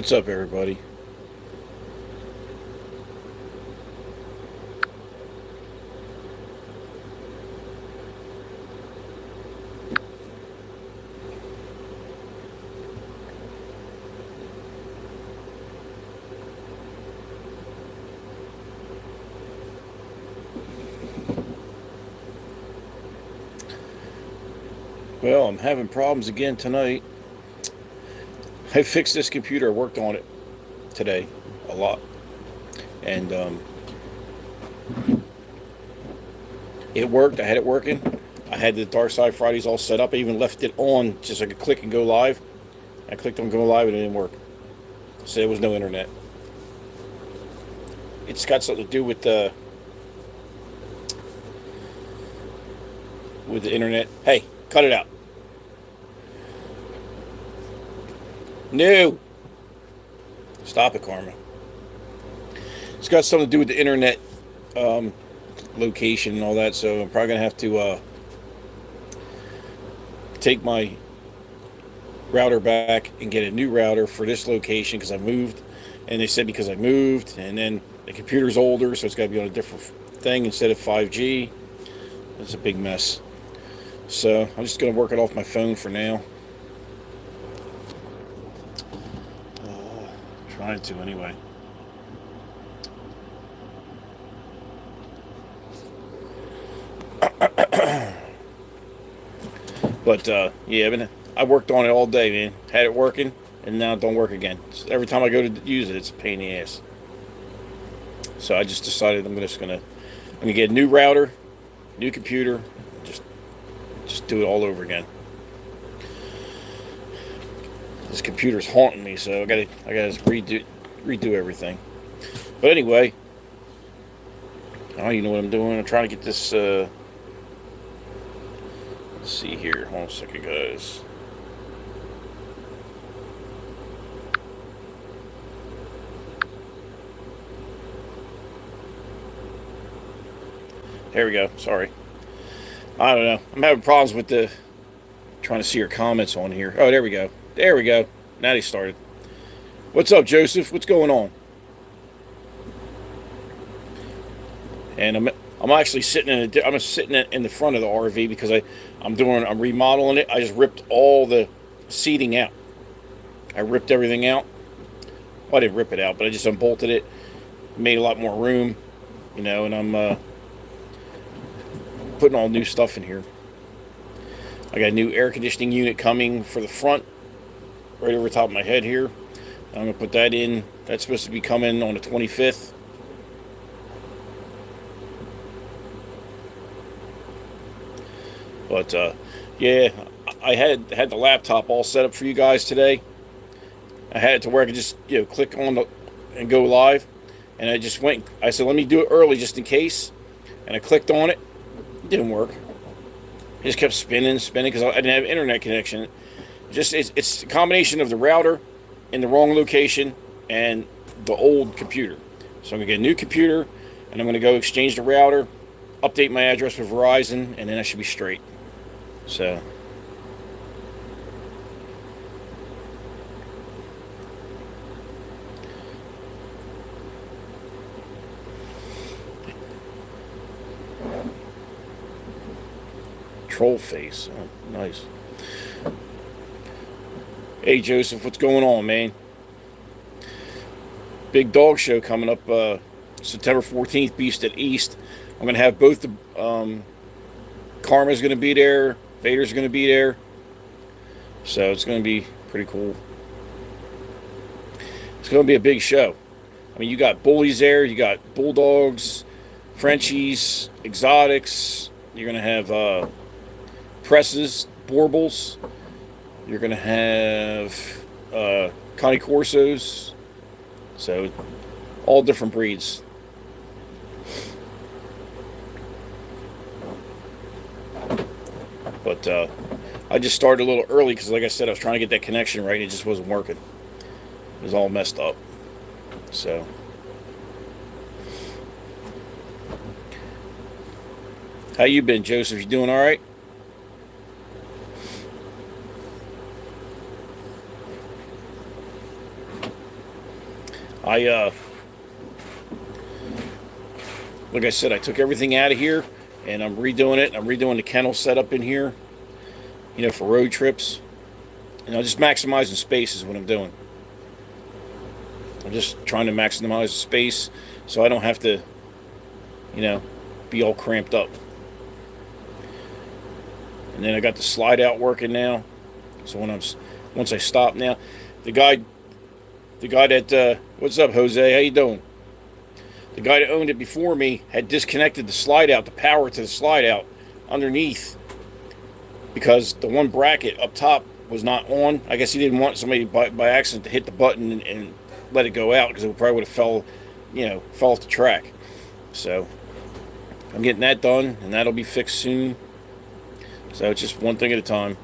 What's up, everybody? Well, I'm having problems again tonight. I fixed this computer, I worked on it today a lot, and it worked. I had it working. I had the Dark Side Fridays all set up. I even left it on just so I could click and go live. I clicked on go live and it didn't work. So there was no internet. It's got something to do with the internet. Hey, cut it out. No. Stop it, Karma. It's got something to do with the internet location and all that, so I'm probably going to have to take my router back and get a new router for this location because I moved. And they said because I moved, and then the computer's older, so it's got to be on a different thing instead of 5G. It's a big mess. So I'm just going to work it off my phone for now. Trying to anyway. But yeah, I worked on it all day, man. Had it working, and now it don't work again. So every time I go to use it, it's a pain in the ass. So I just decided I'm gonna get a new router, new computer, just do it all over again. This computer's haunting me, so I gotta redo everything. But anyway, you know what I'm doing. I'm trying to get this. Let's see here. Hold on a second, guys. There we go. Sorry. I don't know. I'm having problems with trying to see your comments on here. Oh, there we go. There we go. Now they started. What's up, Joseph? What's going on? And I'm actually sitting in the front of the RV because I'm remodeling it. I just ripped all the seating out. I ripped everything out. Well, I didn't rip it out, but I just unbolted it, made a lot more room, and I'm putting all new stuff in here. I got a new air conditioning unit coming for the front, right over the top of my head here. I'm gonna put that in. That's supposed to be coming on the 25th. But yeah, I had the laptop all set up for you guys today. I had it to where I could just click on and go live, and I just went. I said, let me do it early just in case, and I clicked on it. It didn't work. It just kept spinning because I didn't have internet connection. It's a combination of the router in the wrong location and the old computer. So I'm gonna get a new computer, and I'm gonna go exchange the router, update my address with Verizon, and then I should be straight. So troll face. Oh, nice. Hey Joseph, what's going on, man? Big dog show coming up September 14th, Beast at East. I'm gonna have both the Karma's gonna be there, Vader's gonna be there. So it's gonna be pretty cool. It's gonna be a big show. I mean, you got bullies there, you got bulldogs, Frenchies, exotics. You're gonna have presses, Borbles. You're gonna have Connie Corsos. So all different breeds. But I just started a little early because, like I said, I was trying to get that connection right. And it just wasn't working. It was all messed up. So how you been, Joseph? You doing all right? I like I said, I took everything out of here, and I'm redoing it. I'm redoing the kennel setup in here, for road trips. And I'm just maximizing space is what I'm doing. I'm just trying to maximize the space so I don't have to, you know, be all cramped up. And then I got the slide out working now. So once I stop now, the guy that what's up, Jose? How you doing? The guy that owned it before me had disconnected the slide out, the power to the slide out underneath, because the one bracket up top was not on. I guess he didn't want somebody by accident to hit the button and let it go out, because it probably would have fell off the track. So I'm getting that done, and that'll be fixed soon. So it's just one thing at a time.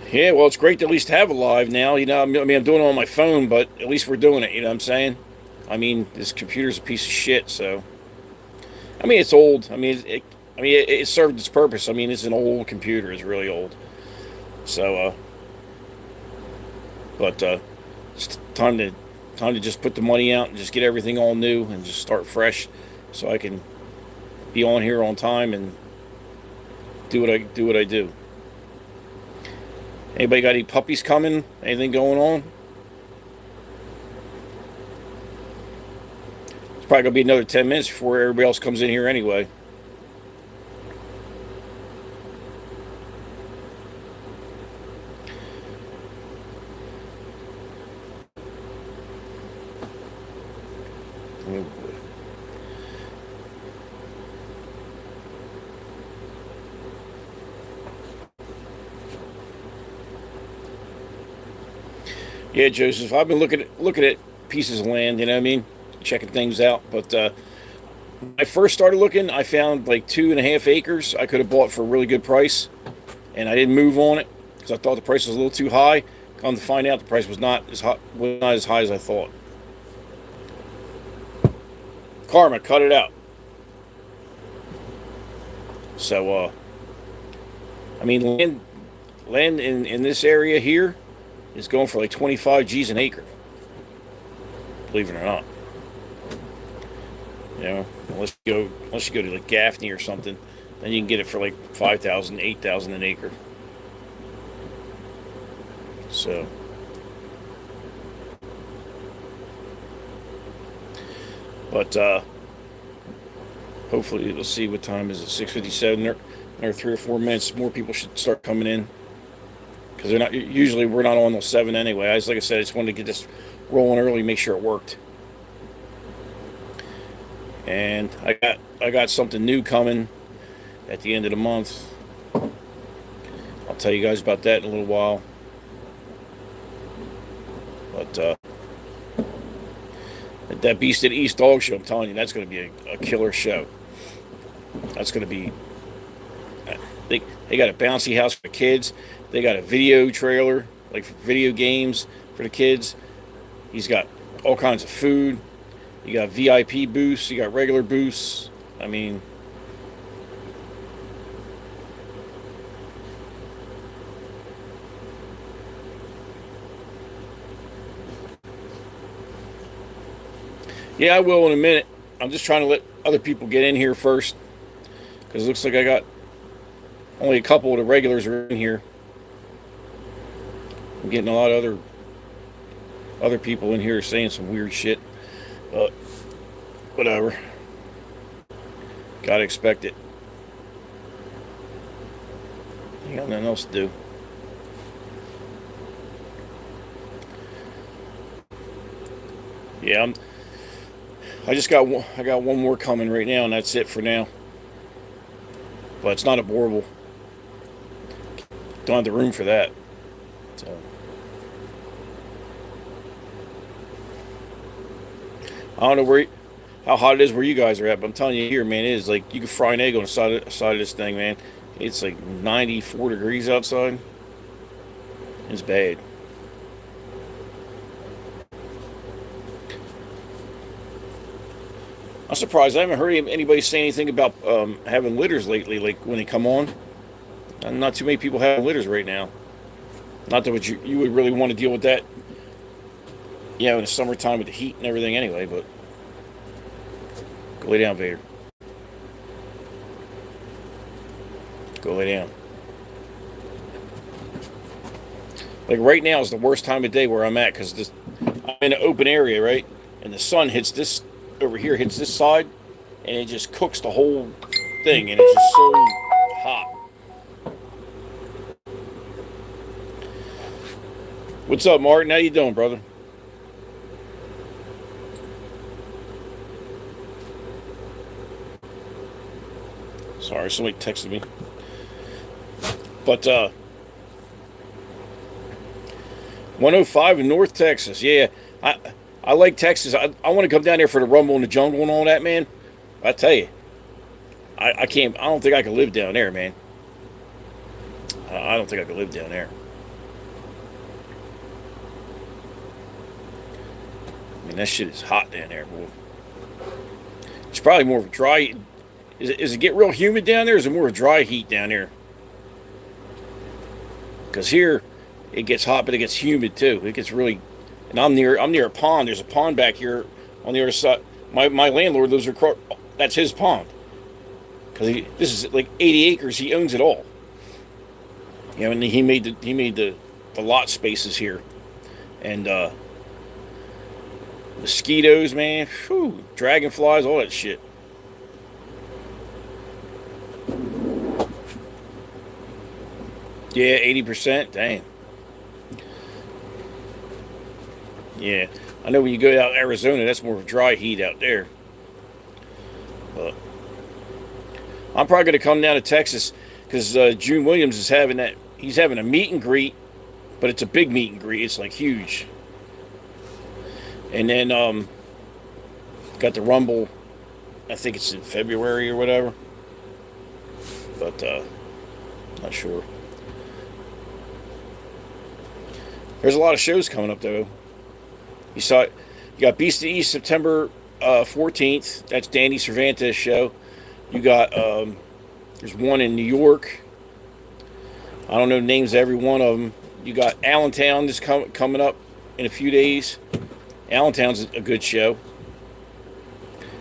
Yeah, well, it's great to at least have a live now. I'm doing it on my phone, but at least we're doing it. You know what I'm saying? I mean, this computer's a piece of shit. So, I mean, it's old. It served its purpose. I mean, it's an old computer. It's really old. So, but it's time to just put the money out and just get everything all new and just start fresh, so I can be on here on time and do what I do. Anybody got any puppies coming? Anything going on? It's probably gonna be another 10 minutes before everybody else comes in here anyway. Oh boy. Yeah, Joseph, I've been looking at pieces of land. You know what I mean, checking things out. But when I first started looking, I found like 2.5 acres I could have bought for a really good price, and I didn't move on it because I thought the price was a little too high. Come to find out, the price was not as high as I thought. Karma, cut it out. So, I mean, land in this area here is going for like 25 G's an acre. Believe it or not. Unless you go to like Gaffney or something, then you can get it for like 5,000, 8,000 an acre. So, but hopefully we'll see. What time is it? 6:57. There are 3 or 4 minutes. More people should start coming in, because they're not usually, we're not on till 7 anyway. Like I said, I just wanted to get this rolling early, make sure it worked. And I got something new coming at the end of the month. I'll tell you guys about that in a little while. But that Beast at East Dog Show, I'm telling you, that's going to be a killer show. That's going to be. They got a bouncy house for kids. They got a video trailer, like for video games for the kids. He's got all kinds of food. You got VIP booths. You got regular booths. I mean, yeah, I will in a minute. I'm just trying to let other people get in here first, because it looks like I got only a couple of the regulars are in here. I'm getting a lot of other people in here saying some weird shit, but whatever. Gotta expect it. Ain't got nothing else to do. Yeah, I got one more coming right now, and that's it for now. But it's not aborable. Don't have the room for that. So I don't know how hot it is where you guys are at, but I'm telling you here, man, it is like you can fry an egg on the side of this thing, man. It's like 94 degrees outside. It's bad. I'm surprised. I haven't heard anybody say anything about having litters lately, like when they come on. Not too many people have litters right now. Not that you would really want to deal with that, in the summertime with the heat and everything anyway, but go lay down, Vader. Go lay down. Like right now is the worst time of day where I'm at because I'm in an open area, right? And the sun hits this over here, hits this side, and it just cooks the whole thing, and it's just so hot. What's up, Martin? How you doing, brother? Sorry, somebody texted me. But 105 in North Texas. Yeah, I like Texas. I want to come down there for the Rumble in the Jungle and all that, man. I tell you, I can't. I don't think I could live down there, man. I don't think I could live down there. I mean, that shit is hot down there, boy. It's probably more of a dry. Is it get real humid down there? Or is it more of a dry heat down there? Because here, it gets hot, but it gets humid too. It gets really, and I'm near a pond. There's a pond back here on the other side. My landlord lives across. That's his pond. Because this is like 80 acres. He owns it all. And he made the lot spaces here, and mosquitoes, man, whew, dragonflies, all that shit. Yeah, 80%. Dang. Yeah, I know when you go out to Arizona, that's more of a dry heat out there. But I'm probably going to come down to Texas because June Williams is having that. He's having a meet and greet, but it's a big meet and greet. It's like huge. And then got the Rumble. I think it's in February or whatever. But not sure. There's a lot of shows coming up though. You got Beast of the East September 14th. That's Danny Cervantes' show. You got there's one in New York. I don't know the names of every one of them. You got Allentown that's coming up in a few days. Allentown's a good show.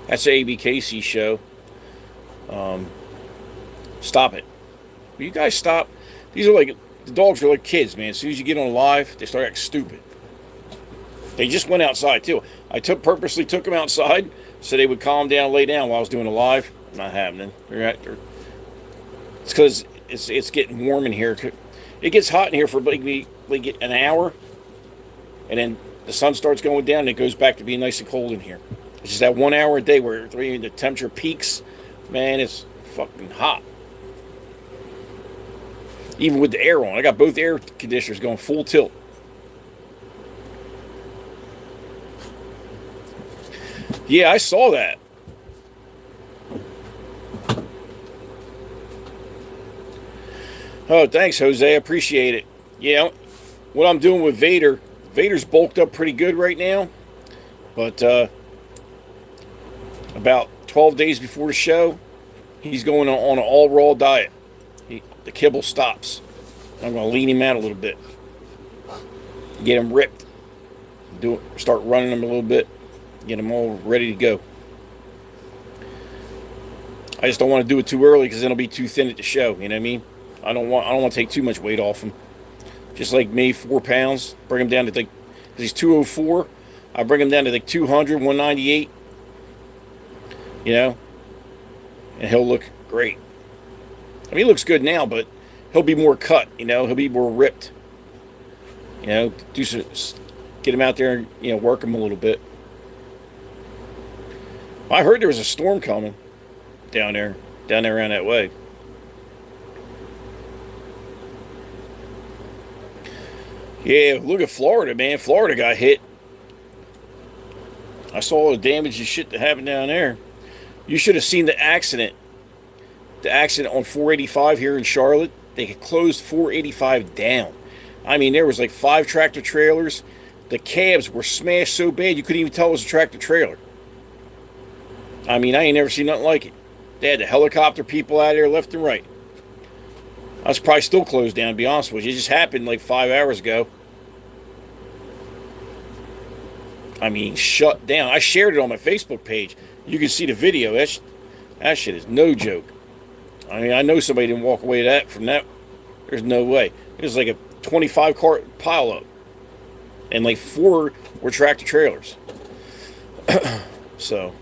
That's the ABKC show. Stop it. Will you guys stop? These are like, the dogs are like kids, man. As soon as you get on live, they start acting stupid. They just went outside, too. I purposely took them outside so they would calm down and lay down while I was doing a live. Not happening. It's because it's getting warm in here. It gets hot in here for like an hour, and then the sun starts going down, and it goes back to being nice and cold in here. It's just that 1 hour a day where the temperature peaks. Man, it's fucking hot. Even with the air on. I got both air conditioners going full tilt. Yeah, I saw that. Oh, thanks, Jose. I appreciate it. Yeah, what I'm doing with Vader's bulked up pretty good right now. But about 12 days before the show, he's going on an all-raw diet. The kibble stops. I'm going to lean him out a little bit. Get him ripped. Start running him a little bit. Get him all ready to go. I just don't want to do it too early because then it'll be too thin at the show. You know what I mean? I don't want to take too much weight off him. Just like me, 4 pounds. Bring him down to because he's 204. I bring him down to 200, 198. You know? And he'll look great. I mean, he looks good now, but he'll be more cut, you know? He'll be more ripped. You know? Get him out there and, work him a little bit. I heard there was a storm coming down there around that way. Yeah, look at Florida, man. Florida got hit. I saw all the damage and shit that happened down there. You should have seen the accident. The accident on 485 here in Charlotte. They closed 485 down. I mean, there was 5 tractor trailers. The cabs were smashed so bad you couldn't even tell it was a tractor trailer. I mean, I ain't never seen nothing like it. They had the helicopter people out there left and right. I was probably still closed down, to be honest with you. It just happened like 5 hours ago. I mean, shut down. I shared it on my Facebook page. You can see the video. That shit is no joke. I mean, I know somebody didn't walk away from that. There's no way. It was like a 25 car pile up, and like 4 were tractor trailers. So,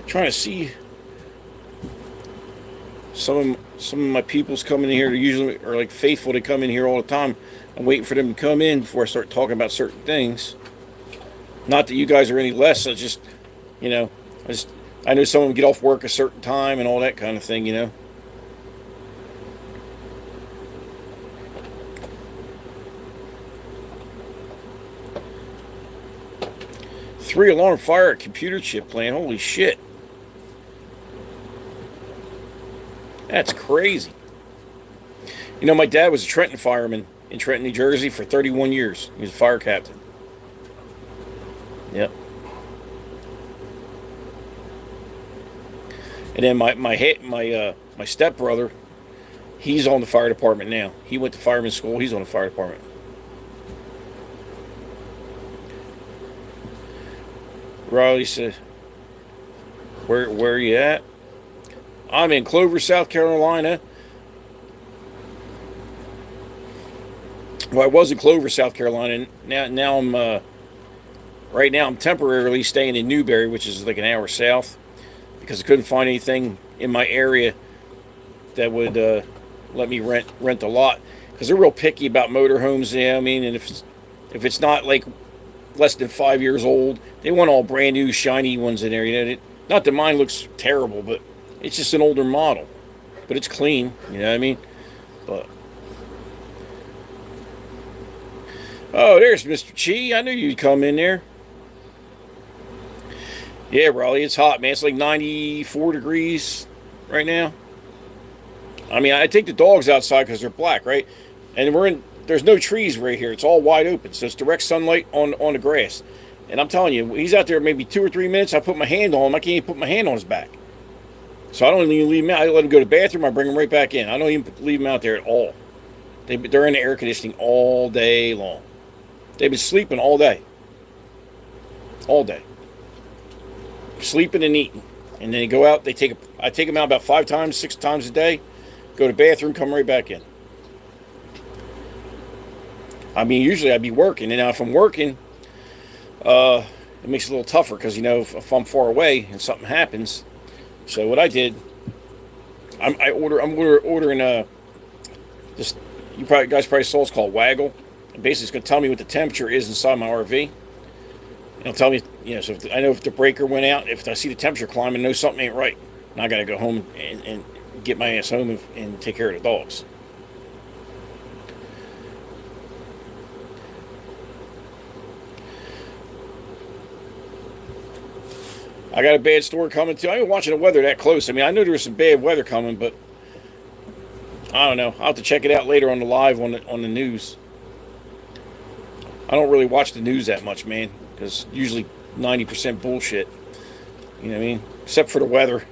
trying to see some of my people's coming in here. They usually are like faithful to come in here all the time. I'm waiting for them to come in before I start talking about certain things. Not that you guys are any less. I just, you know, I know some of them get off work a certain time and all that kind of thing, you know. Three alarm fire at computer chip plant. Holy shit. That's crazy. You know, my dad was a Trenton fireman in Trenton, New Jersey for 31 years. He was a fire captain. Yep. And then my stepbrother, he's on the fire department now. He went to fireman school. He's on the fire department. Riley said, where are you at? I'm in Clover, South Carolina. Well, I was in Clover, South Carolina. Now I'm right now I'm temporarily staying in Newberry, which is like an hour south, because I couldn't find anything in my area that would let me rent a lot, because they're real picky about motorhomes. Yeah, I mean, and if it's not like less than 5 years old, they want all brand new shiny ones in there. You know, not that mine looks terrible, but it's just an older model, but it's clean. You know what I mean? But oh, there's Mr. Chi. I knew you'd come in there. Yeah, Raleigh, it's hot, man. It's like 94 degrees right now. I mean, I take the dogs outside because they're black, right? And there's no trees right here. It's all wide open, so it's direct sunlight on the grass. And I'm telling you, he's out there maybe 2 or 3 minutes. I put my hand on him. I can't even put my hand on his back. So I don't even leave him out. I let him go to the bathroom. I bring him right back in. I don't even leave him out there at all. They're in the air conditioning all day long. They've been sleeping all day. All day. Sleeping and eating. And then they go out. I take them out about 5 times, 6 times a day. Go to the bathroom, come right back in. I mean, usually I'd be working. And now if I'm working, it makes it a little tougher, because, you know, if I'm far away and something happens. So what I did, I'm ordering this. You guys probably saw, it's called Waggle. And basically, it's going to tell me what the temperature is inside my RV. It'll tell me, you know, so I know if the breaker went out, if I see the temperature climbing, I know something ain't right. And I got to go home and get my ass home and take care of the dogs. I got a bad storm coming too. I ain't watching the weather that close. I mean, I know there was some bad weather coming, but I don't know. I'll have to check it out later on the live on the news. I don't really watch the news that much, man, because usually 90% bullshit. You know what I mean? Except for the weather.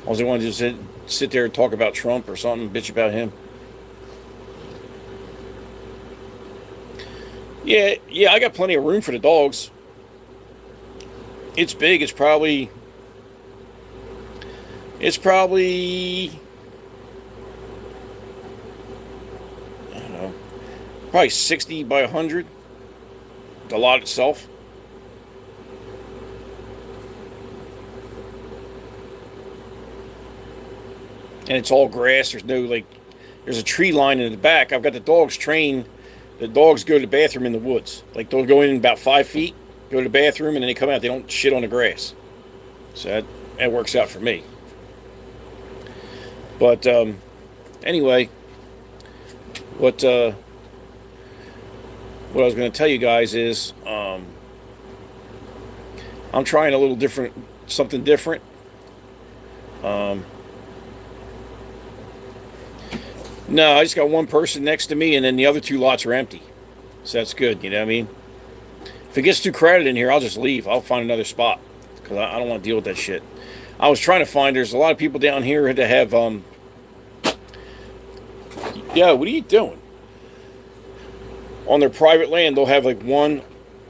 All they want to do is sit there and talk about Trump or something, bitch about him. Yeah, I got plenty of room for the dogs. It's big. It's probably I don't know, probably 60 by 100. The lot itself. And it's all grass. There's a tree line in the back. I've got the dogs trained. The dogs go to the bathroom in the woods. Like, they'll go in about 5 feet, go to the bathroom, and then they come out. They don't shit on the grass. So that works out for me. But anyway, what I was going to tell you guys is I'm trying a little different, something different. No, I just got one person next to me, and then the other 2 lots are empty. So that's good, you know what I mean? If it gets too crowded in here, I'll just leave. I'll find another spot, because I don't want to deal with that shit. I was trying to find. There's a lot of people down here that have. Yeah, what are you doing? On their private land, they'll have like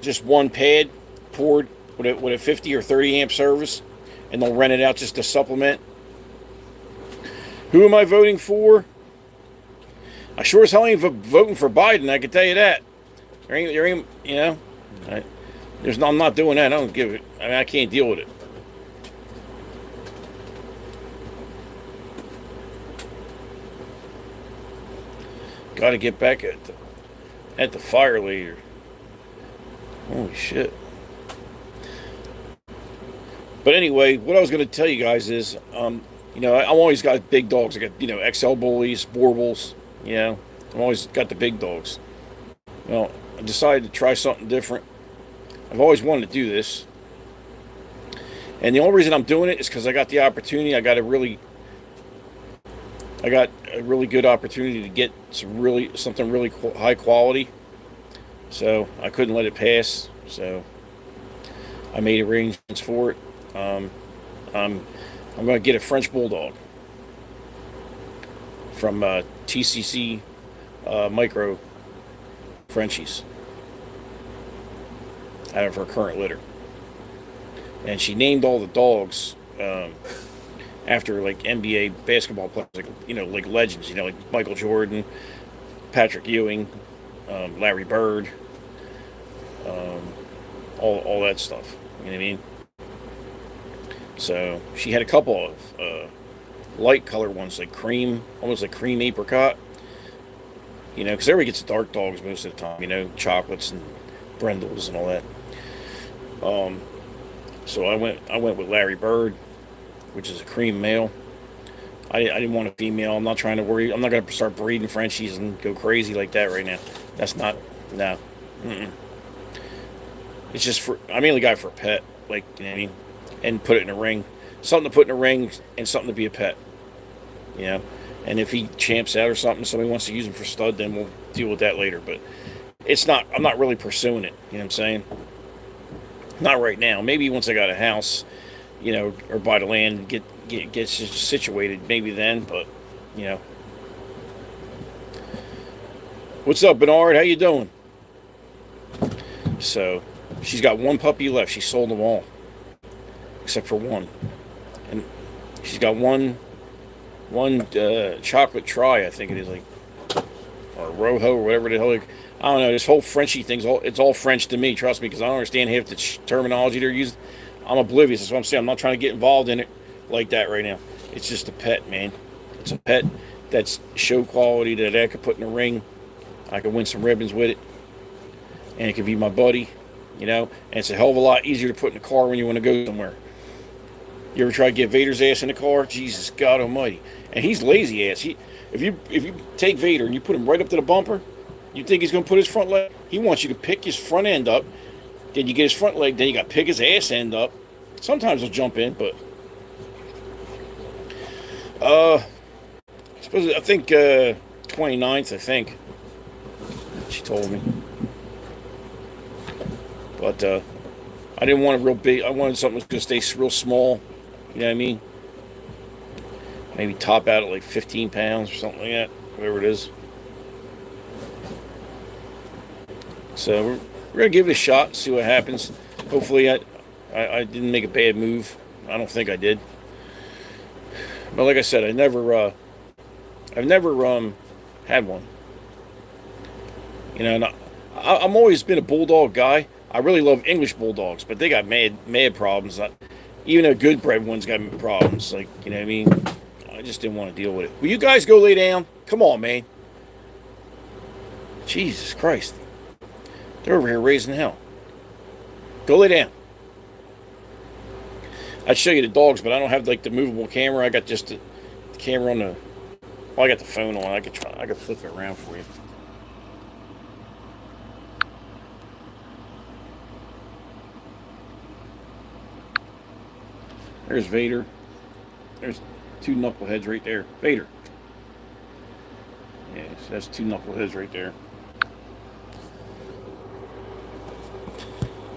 just one pad poured with a 50 or 30 amp service, and they'll rent it out just to supplement. Who am I voting for? I sure as hell ain't voting for Biden. I can tell you that. There ain't, I'm not doing that. I don't give it. I mean, I can't deal with it. Got to get back at the fire later. Holy shit. But anyway, what I was going to tell you guys is, I've always got big dogs. I got, XL bullies, Borbles, I've always got the big dogs. Well, I decided to try something different. I've always wanted to do this. And the only reason I'm doing it is because I got the opportunity. I got a really good opportunity to get something really high quality. So I couldn't let it pass. So I made arrangements for it. I'm going to get a French Bulldog from TCC Micro Frenchies out of her current litter. And she named all the dogs after like NBA basketball players, like legends, like Michael Jordan, Patrick Ewing, Larry Bird, all that stuff. You know what I mean? So she had a couple of light color ones, like cream, almost like cream apricot. Because everybody gets dark dogs most of the time. Chocolates and brindles and all that. So I went with Larry Bird, which is a cream male. I didn't want a female. I'm not trying to worry. I'm not going to start breeding Frenchies and go crazy like that right now. That's not, no. Mm-mm. It's just I mainly got it for a pet, like, you know what I mean? And put it in a ring. Something to put in a ring and something to be a pet. And if he champs out or something, somebody wants to use him for stud, then we'll deal with that later. But I'm not really pursuing it. You know what I'm saying? Not right now. Maybe once I got a house, or buy the land and get situated, maybe then. But, What's up, Bernard? How you doing? So, she's got one puppy left. She sold them all, except for one. And she's got one chocolate try, I think it is, like, or Rojo or whatever the hell. Like, I don't know. This whole Frenchie thing's it's all French to me. Trust me, because I don't understand half the terminology they're using. I'm oblivious. That's what I'm saying. I'm not trying to get involved in it like that right now. It's just a pet, man. It's a pet that's show quality that I could put in a ring. I could win some ribbons with it, and it could be my buddy, And it's a hell of a lot easier to put in the car when you want to go somewhere. You ever try to get Vader's ass in the car? Jesus God Almighty! And he's lazy ass. If you take Vader and you put him right up to the bumper, you think he's going to put his front leg? He wants you to pick his front end up. Then you get his front leg. Then you got to pick his ass end up. Sometimes he'll jump in, but I think 29th. I think she told me. But I didn't want a real big. I wanted something that's going to stay real small. You know what I mean? Maybe top out at like 15 pounds or something like that. Whatever it is. So we're going to give it a shot, see what happens. Hopefully I didn't make a bad move. I don't think I did. But like I said, I've never had one. And I'm always been a bulldog guy. I really love English bulldogs, but they got mad problems. Even a good bred one's got problems. Like, you know what I mean? I just didn't want to deal with it. Will you guys go lay down? Come on, man. Jesus Christ. They're over here raising hell. Go lay down. I'd show you the dogs, but I don't have like the movable camera. I got just the camera on the. Well, I got the phone on. I could flip it around for you. There's Vader. There's two knuckleheads right there. Vader. Yes, that's two knuckleheads right there.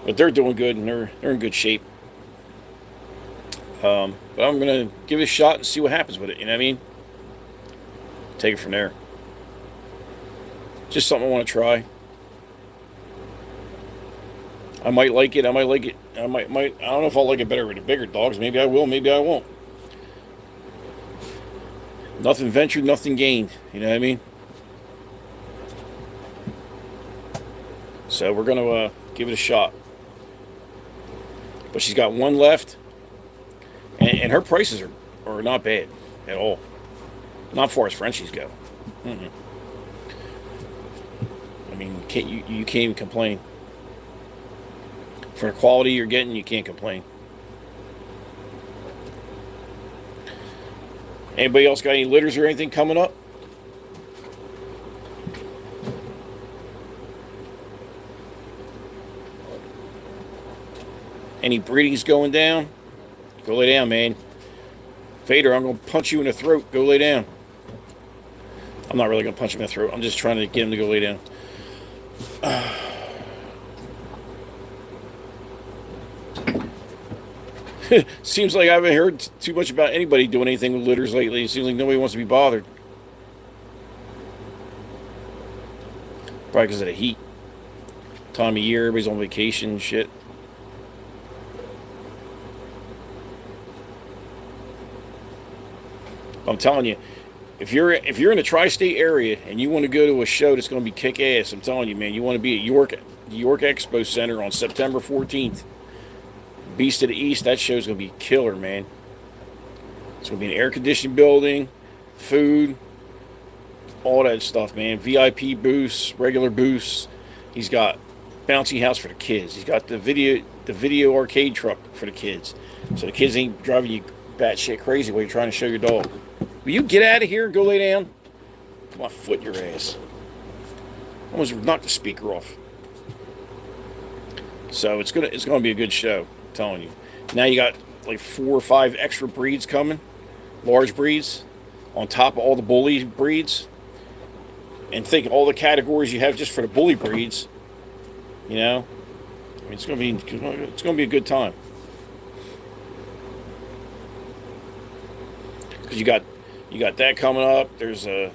But they're doing good, and they're in good shape. But I'm gonna give it a shot and see what happens with it. You know what I mean? Take it from there. Just something I want to try. I might like it. I might like it. I don't know if I'll like it better with the bigger dogs. Maybe I will. Maybe I won't. Nothing ventured, nothing gained. You know what I mean? So we're gonna give it a shot. But she's got one left, and her prices are not bad at all. Not far as Frenchies go. Mm-mm. I mean, you can't even complain. For the quality you're getting, you can't complain. Anybody else got any litters or anything coming up? Any breedings going down? Go lay down, man. Vader, I'm going to punch you in the throat. Go lay down. I'm not really going to punch him in the throat. I'm just trying to get him to go lay down. Seems like I haven't heard too much about anybody doing anything with litters lately. It seems like nobody wants to be bothered. Probably because of the heat. Time of year, everybody's on vacation and shit. I'm telling you, if you're in a tri-state area and you want to go to a show that's going to be kick-ass, I'm telling you, man, you want to be at York Expo Center on September 14th. Beast of the East, that show's going to be killer, man. It's going to be an air-conditioned building, food, all that stuff, man. VIP booths, regular booths. He's got bouncy house for the kids. He's got the video arcade truck for the kids. So the kids ain't driving you batshit crazy while you're trying to show your dog. Will you get out of here and go lay down? Put my foot in your ass. Almost knocked the speaker off. So it's gonna be a good show, I'm telling you. Now you got like 4 or 5 extra breeds coming, large breeds, on top of all the bully breeds. And think of all the categories you have just for the bully breeds. You know, I mean, it's gonna be a good time. Because you got that coming up. There's a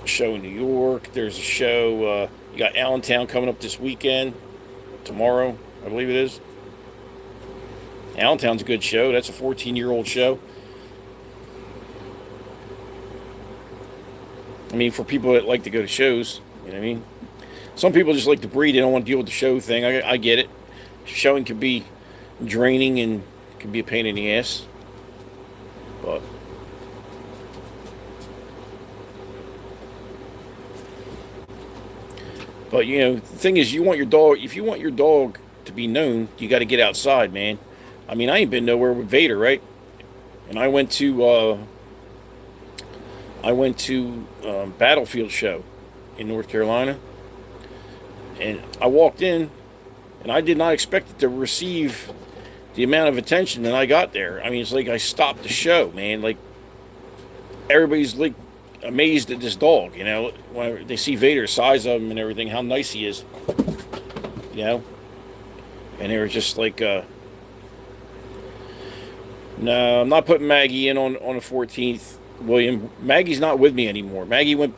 show in New York. There's a show. You got Allentown coming up this weekend. Tomorrow, I believe it is. Allentown's a good show. That's a 14-year-old show. I mean, for people that like to go to shows, you know what I mean? Some people just like to breed. They don't want to deal with the show thing. I get it. Showing can be draining and can be a pain in the ass. But you know, the thing is, you want your dog. If you want your dog to be known, you got to get outside, man. I mean, I ain't been nowhere with Vader, right? And I went to Battlefield show in North Carolina, and I walked in, and I did not expect it to receive the amount of attention that I got there. I mean, it's like I stopped the show, man. Like everybody's like amazed at this dog, you know, when they see Vader, size of him and everything, how nice he is, you know. And they were just like, no, I'm not putting Maggie in on the 14th. William, Maggie's not with me anymore. Maggie went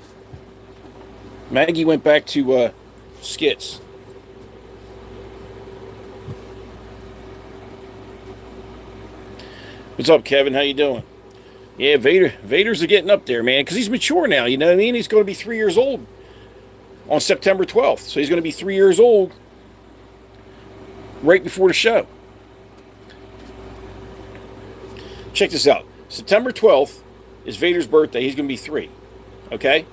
back to Skits. What's up, Kevin? How you doing? Yeah, Vader's getting up there, man, because he's mature now. You know what I mean? He's going to be 3 years old on September 12th. So he's going to be 3 years old right before the show. Check this out. September 12th is Vader's birthday. He's going to be 3. Okay?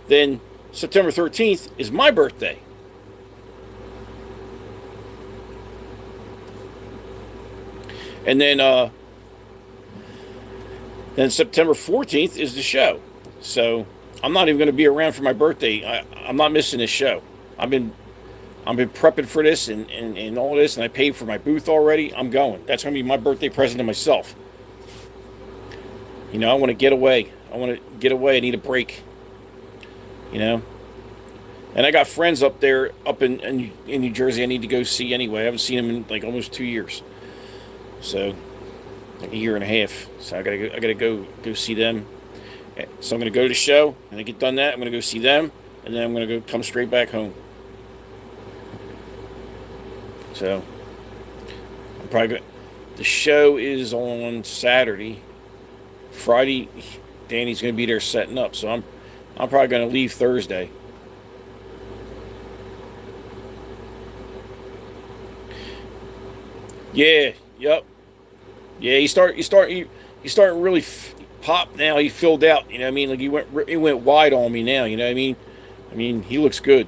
Then September 13th is my birthday. And then September 14th is the show. So I'm not even going to be around for my birthday. I'm not missing this show. I've been prepping for this and all this, and I paid for my booth already. I'm going. That's going to be my birthday present to myself. You know, I want to get away. I need a break. You know? And I got friends up there, up in New Jersey I need to go see anyway. I haven't seen them in like almost 2 years. So like a year and a half. So I gotta go see them. So I'm gonna go to the show, and I get done that. I'm gonna go see them, and then I'm gonna go come straight back home. So I'm probably go. The show is on Saturday. Friday, Danny's gonna be there setting up. So I'm probably gonna leave Thursday. Yeah. Yep. Yeah. You start really pop now. He filled out. You know what I mean? Like he went wide on me now. You know what I mean? I mean, he looks good.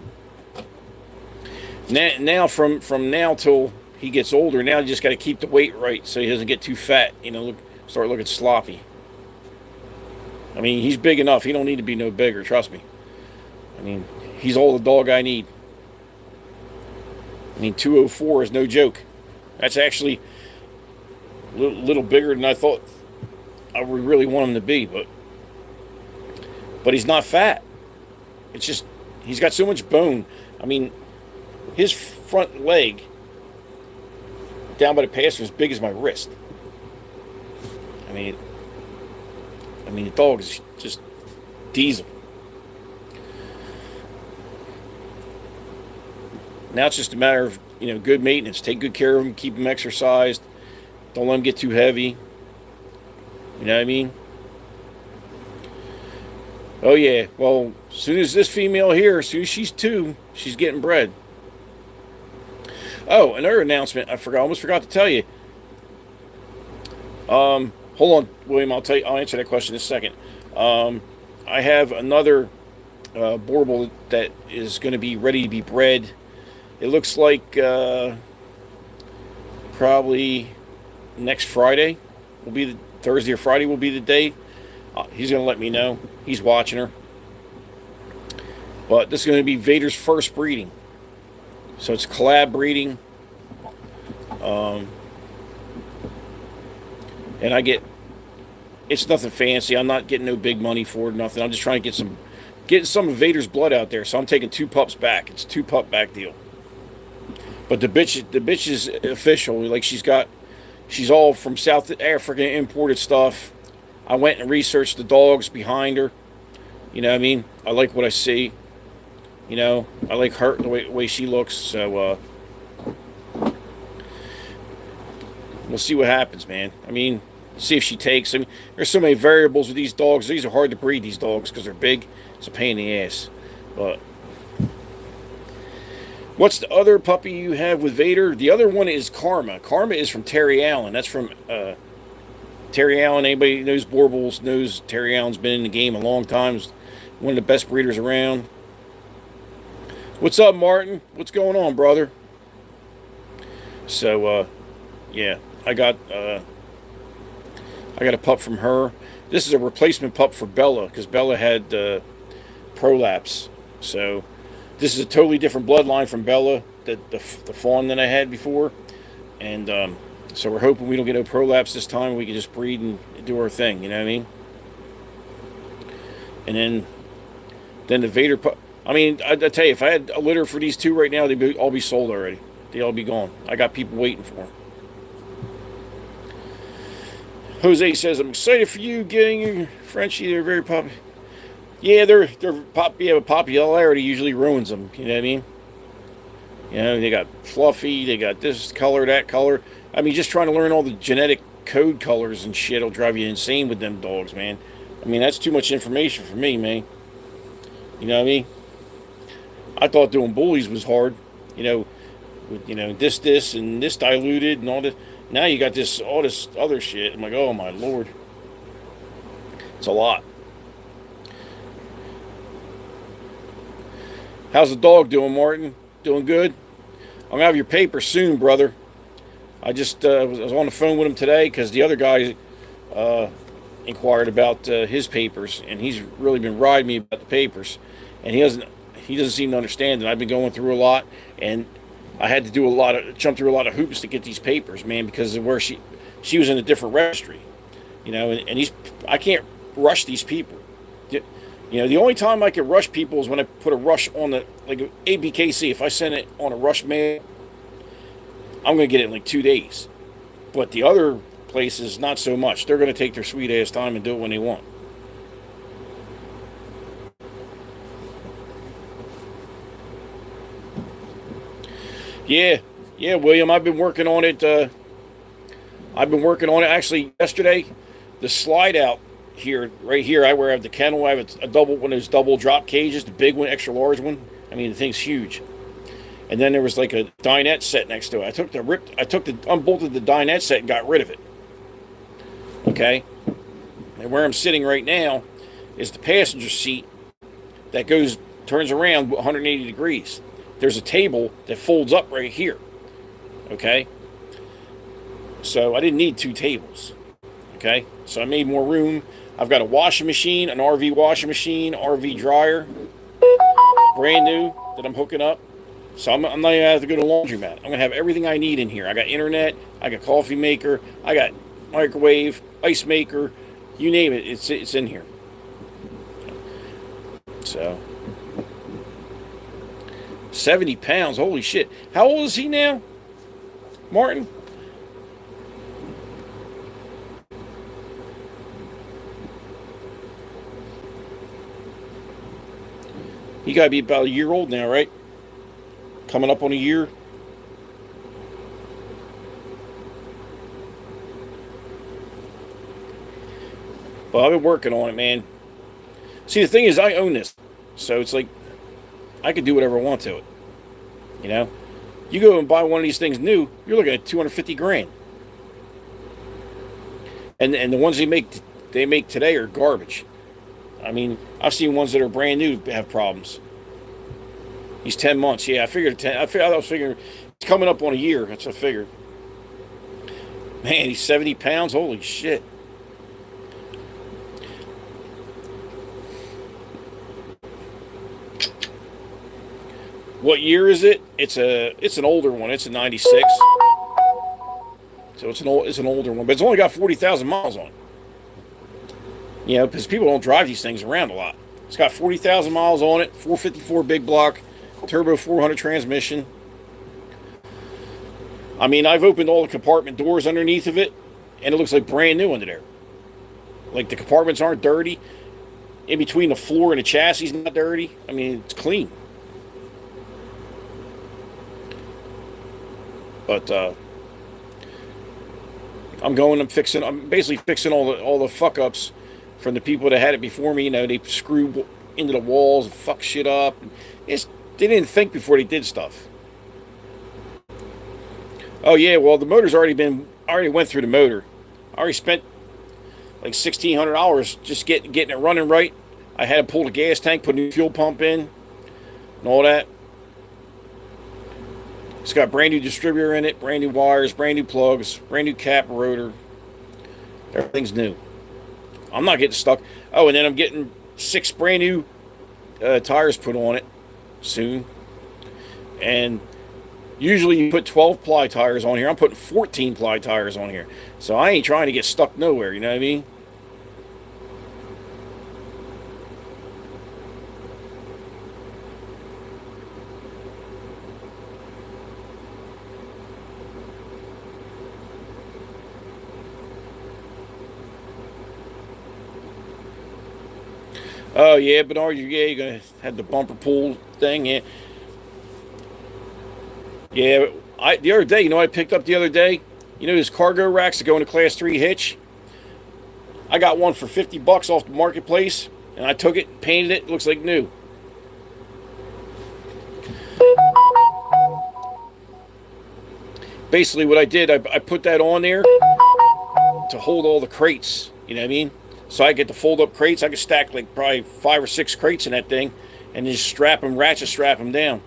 Now from now till he gets older, now you just got to keep the weight right so he doesn't get too fat. You know, start looking sloppy. I mean, he's big enough. He don't need to be no bigger. Trust me. I mean, he's all the dog I need. I mean, 204 is no joke. That's actually a little bigger than I thought I would really want him to be, but he's not fat. It's just he's got so much bone. I mean, his front leg down by the passer is as big as my wrist. I mean, the dog is just diesel. Now it's just a matter of good maintenance. Take good care of him. Keep him exercised. Don't let him get too heavy. You know what I mean? Oh yeah. Well, as soon as this female here, as soon as she's 2, she's getting bred. Oh, another announcement. I almost forgot to tell you. Hold on, William. I'll answer that question in a second. I have another Borbal that is going to be ready to be bred. It looks like probably next Friday will be the Thursday or Friday will be the day. He's going to let me know. He's watching her. But this is going to be Vader's first breeding. So it's collab breeding. And it's nothing fancy. I'm not getting no big money for it, nothing. I'm just trying to get some of Vader's blood out there. So I'm taking 2 pups back. It's a 2 pup back deal. But the bitch is official. Like she's all from South Africa imported stuff. I went and researched the dogs behind her. You know what I mean? I like what I see. I like her the way she looks. So we'll see what happens, man. I mean, see if she takes. I mean, there's so many variables with these dogs. These are hard to breed, these dogs, because they're big. It's a pain in the ass. But what's the other puppy you have with Vader? The other one is Karma. Karma is from Terry Allen. That's from Terry Allen. Anybody knows Borbals knows Terry Allen's been in the game a long time. He's one of the best breeders around. What's up, Martin? What's going on, brother? So, yeah, I got a pup from her. This is a replacement pup for Bella because Bella had prolapse. So this is a totally different bloodline from Bella, the fawn that I had before, and so we're hoping we don't get no prolapse this time. We can just breed and do our thing. You know what I mean? And then the Vader pup. I mean, I tell you, if I had a litter for these 2 right now, they'd all be sold already. They'd all be gone. I got people waiting for them. Jose says, I'm excited for you getting your Frenchie. They're very popular. Yeah, they're but popularity usually ruins them. You know what I mean? They got fluffy. They got this color, that color. I mean, just trying to learn all the genetic code colors and shit will drive you insane with them dogs, man. I mean, that's too much information for me, man. You know what I mean? I thought doing bullies was hard, with this and this diluted and all this. Now you got all this other shit. I'm like, oh my lord, it's a lot. How's the dog doing, Martin? Doing good? I'm gonna have your paper soon, brother. I just was on the phone with him today because the other guy inquired about his papers, and he's really been riding me about the papers, and he doesn't seem to understand that I've been going through a lot, and I had to jump through a lot of hoops to get these papers, man, because of where she was in a different registry, and I can't rush these people. The only time I can rush people is when I put a rush on like ABKC. If I send it on a rush mail, I'm going to get it in like 2 days. But the other places, not so much. They're going to take their sweet ass time and do it when they want. Yeah, yeah, William. I've been working on it. I've been working on it actually yesterday. The slide out here, right here, where I have the kennel. I have a double one of those double drop cages, the big one, extra large one. I mean, the thing's huge. And then there was like a dinette set next to it. Unbolted the dinette set and got rid of it. Okay, and where I'm sitting right now is the passenger seat that turns around 180 degrees. There's a table that folds up right here. Okay, so I didn't need two tables. Okay, so I made more room. I've got a washing machine, an RV washing machine, RV dryer, brand new that I'm hooking up. So I'm not even going to have to go to the laundromat. I'm going to have everything I need in here. I got internet, I got coffee maker, I got microwave, ice maker, you name it, it's in here. So 70 pounds, holy shit. How old is he now, Martin? He got to be about a year old now, right? Coming up on a year. But I've been working on it, man. See, the thing is, I own this. So it's like, I can do whatever I want to it. You know? You go and buy one of these things new, you're looking at 250 grand. And the ones they make today are garbage. I mean, I've seen ones that are brand new have problems. He's 10 months. Yeah, I figured 10. I was figuring it's coming up on a year. That's what I figured. Man, he's 70 pounds. Holy shit. What year is it? It's an older one. It's a 96. So it's an older one, but it's only got 40,000 miles on it. You know, because people don't drive these things around a lot. It's got 40,000 miles on it, 454 big block, turbo 400 transmission. I mean, I've opened all the compartment doors underneath of it, and it looks like brand new under there. Like the compartments aren't dirty. In between the floor and the chassis is not dirty. I mean, it's clean. But I'm basically fixing all the fuck ups from the people that had it before me. You know, they screwed into the walls and fuck shit up. They didn't think before they did stuff. Oh yeah, well the motor's I already went through the motor. I already spent like $1,600 just getting it running right. I had to pull the gas tank, put a new fuel pump in, and all that. It's got brand new distributor in it, brand new wires, brand new plugs, brand new cap rotor. Everything's new. I'm not getting stuck. Oh, and then I'm getting 6 brand new tires put on it soon. And usually you put 12 ply tires on here. I'm putting 14 ply tires on here. So I ain't trying to get stuck nowhere, you know what I mean? Oh yeah, Bernard, you're gonna have the bumper pull thing, yeah. Yeah, the other day, you know what I picked up the other day? You know those cargo racks that go in a class 3 hitch? I got one for $50 off the marketplace, and I took it, painted it, looks like new. Basically what I did, I put that on there to hold all the crates, you know what I mean? So I get to fold up crates. I could stack like probably 5 or 6 crates in that thing and just ratchet strap them down.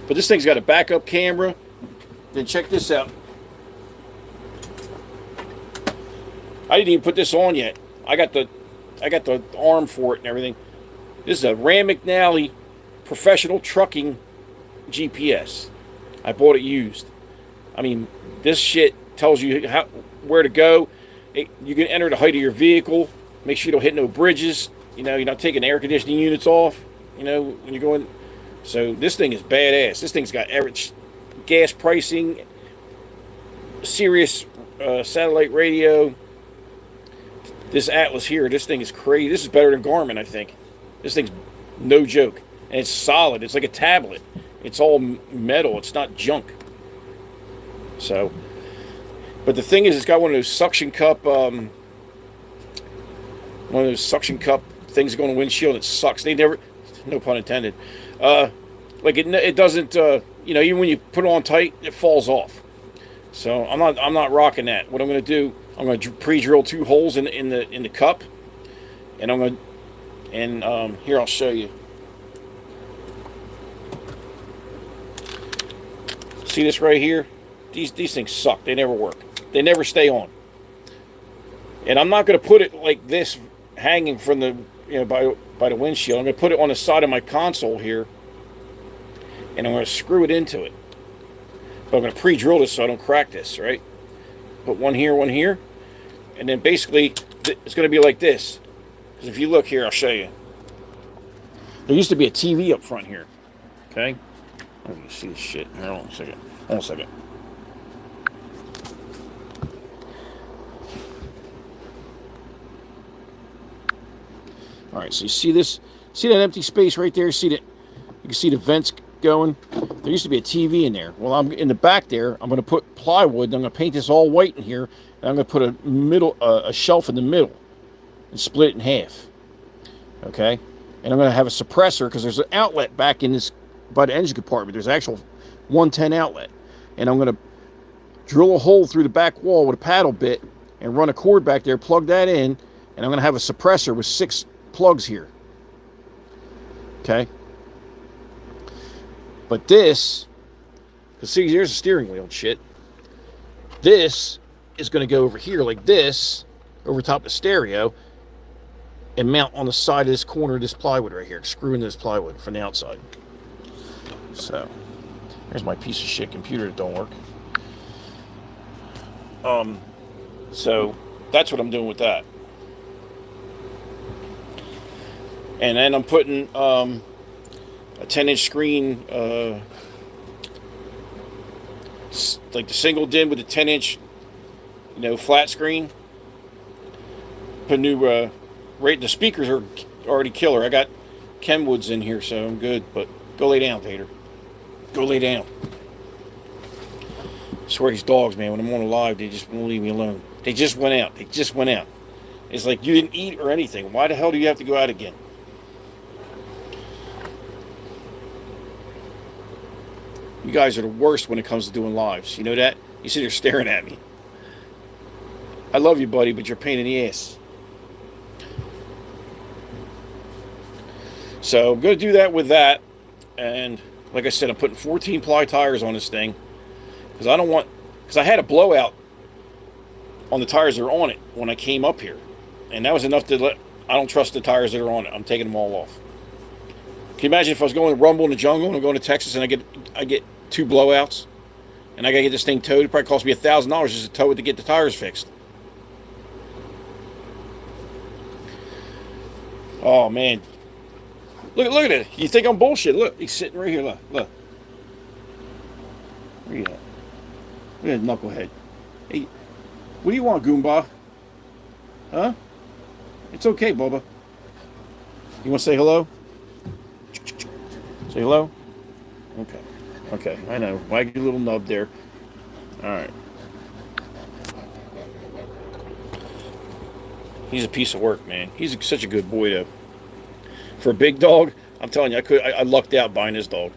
But this thing's got a backup camera. Then check this out. I didn't even put this on yet. I got the arm for it and everything. This is a Ram McNally professional trucking GPS. I bought it used. I mean, this shit tells you where to go. You can enter the height of your vehicle. Make sure you don't hit no bridges. You know, you're not taking air conditioning units off. You know, when you're going. So this thing is badass. This thing's got average gas pricing. Sirius satellite radio. This Atlas here, this thing is crazy. This is better than Garmin, I think. This thing's no joke. And it's solid. It's like a tablet. It's all metal. It's not junk. So, but the thing is, it's got one of those suction cup, things that go on the windshield. It sucks. They never, no pun intended. Like it doesn't. Even when you put it on tight, it falls off. So I'm not rocking that. What I'm going to do, I'm going to pre-drill 2 holes in the cup, and I'm going to, and here I'll show you. See this right here? These things suck. They never work. They never stay on. And I'm not going to put it like this, hanging from the by the windshield. I'm going to put it on the side of my console here, and I'm going to screw it into it. But I'm going to pre-drill this so I don't crack this, right? Put one here, and then basically it's going to be like this. Because if you look here, I'll show you. There used to be a TV up front here. Okay? Let me see this shit. Hold on a second. Hold on a second. All right, so you see this? See that empty space right there? You can see the vents going. There used to be a TV in there. Well, I'm in the back there. I'm going to put plywood. And I'm going to paint this all white in here, and I'm going to put a shelf in the middle, and split it in half. Okay, and I'm going to have a suppressor because there's an outlet back in this by the engine compartment. There's an actual 110 outlet, and I'm going to drill a hole through the back wall with a paddle bit and run a cord back there. Plug that in, and I'm going to have a suppressor with 6 plugs here. Okay. But this, because see, here's a steering wheel and shit. This is going to go over here like this, over top of the stereo, and mount on the side of this corner of this plywood right here. Screw into this plywood from the outside. So, there's my piece of shit computer that don't work. So, that's what I'm doing with that. And then I'm putting a 10-inch screen, like the single DIN with the 10-inch, flat screen. Put new, the speakers are already killer. I got Kenwoods in here, so I'm good. But go lay down, Vader. Go lay down. I swear these dogs, man, when I'm on live, they just won't leave me alone. They just went out. It's like you didn't eat or anything. Why the hell do you have to go out again? You guys are the worst when it comes to doing lives. You know that? You sit there staring at me. I love you, buddy, but you're a pain in the ass. So I'm going to do that with that. And like I said, I'm putting 14 ply tires on this thing. Because I had a blowout on the tires that are on it when I came up here. And that was enough I don't trust the tires that are on it. I'm taking them all off. Can you imagine if I was going to rumble in the jungle and I'm going to Texas and I get 2 blowouts and I got to get this thing towed? It probably cost me $1,000 just to tow it to get the tires fixed. Oh, man. Look at it. You think I'm bullshit? Look, he's sitting right here. Look. Where you at? Look at that knucklehead. Hey, what do you want, Goomba? Huh? It's okay, Bubba. You want to say hello? Say hello? Okay, I know. Wag your little nub there. Alright. He's a piece of work, man. He's such a good boy, though. For a big dog, I'm telling you, I lucked out buying this dog.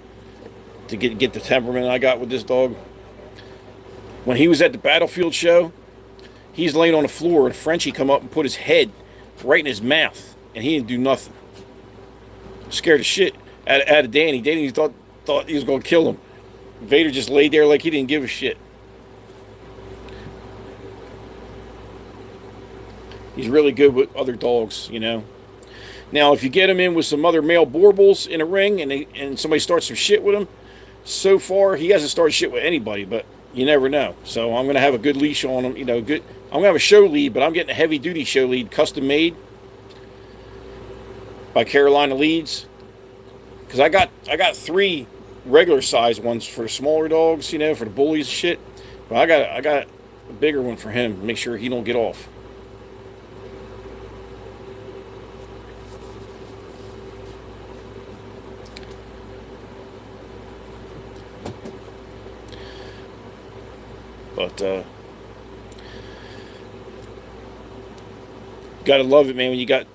To get the temperament I got with this dog. When he was at the Battlefield show, he's laying on the floor, and Frenchie come up and put his head right in his mouth, and he didn't do nothing. Scared the shit out of Danny. Danny thought he was going to kill him. Vader just laid there like he didn't give a shit. He's really good with other dogs, Now, if you get him in with some other male Borbals in a ring and somebody starts some shit with him, so far he hasn't started shit with anybody, but you never know. So I'm going to have a good leash on him, good. I'm going to have a show lead, but I'm getting a heavy-duty show lead, custom made by Carolina Leads. Because I got 3 regular size ones for smaller dogs, for the bullies and shit. Well, I got a bigger one for him. Make sure he don't get off. But gotta love it, man. When you got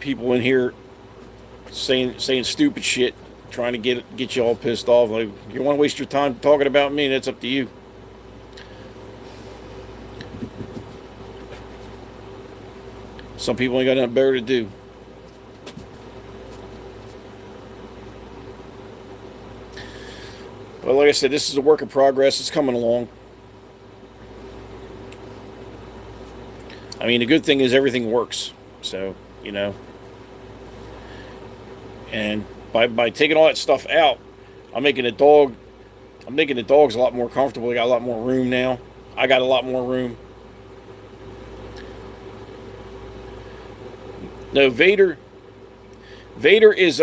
people in here saying stupid shit, trying to get you all pissed off. Like, you want to waste your time talking about me? That's up to you. Some people ain't got nothing better to do. But like I said, this is a work in progress. It's coming along. I mean, the good thing is everything works. So, you know, and by taking all that stuff out, I'm making the dog, I'm making the dogs a lot more comfortable. They got a lot more room now. I got a lot more room. No, Vader is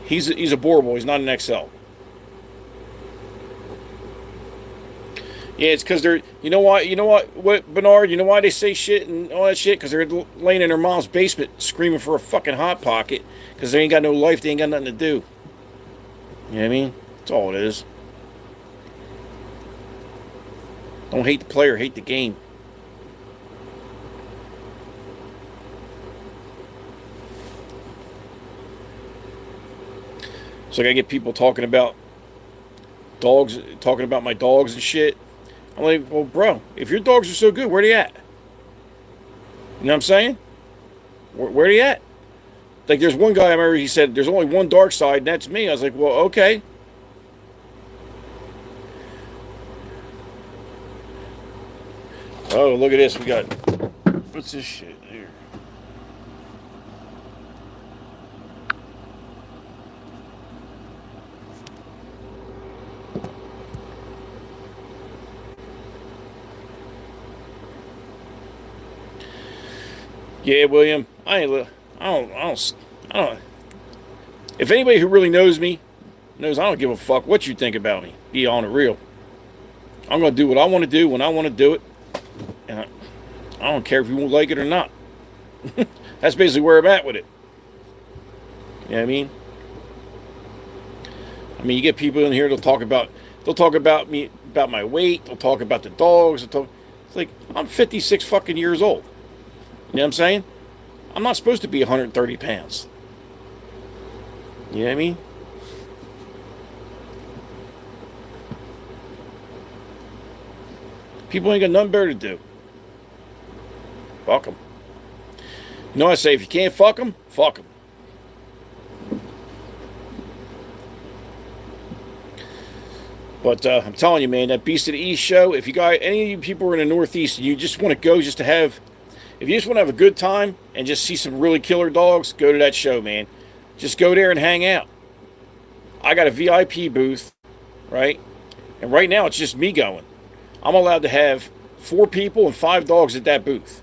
he's a boar boy. He's not an XL. Yeah, it's because they're. You know why? You know what, Bernard? You know why they say shit and all that shit? Because they're laying in their mom's basement screaming for a fucking hot pocket. Because they ain't got no life. They ain't got nothing to do. You know what I mean? That's all it is. Don't hate the player. Hate the game. So I gotta get people talking about dogs, talking about my dogs and shit. I'm like, well, bro, if your dogs are so good, where they at? You know what I'm saying? Where they at? Like, there's one guy I remember, he said, there's only one dark side, and that's me. I was like, well, okay. Oh, look at this. We got, what's this shit here? Yeah, William, I ain't, I don't, if anybody who really knows me knows I don't give a fuck what you think about me. Be on it real. I'm going to do what I want to do when I want to do it. And I don't care if you won't like it or not. That's basically where I'm at with it. You know what I mean? I mean, you get people in here, they'll talk about me, about my weight, they'll talk about the dogs, it's like, I'm 56 fucking years old. You know what I'm saying? I'm not supposed to be 130 pounds. You know what I mean? People ain't got nothing better to do. Fuck them. You know what I say? If you can't fuck them, fuck them. But I'm telling you, man, that Beast of the East show, if you got any of you people who are in the Northeast and you just want to go just to have, if you just want to have a good time and just see some really killer dogs, go to that show, man. Just go there and hang out. I got a VIP booth, right? And right now it's just me going. I'm allowed to have 4 people and 5 dogs at that booth.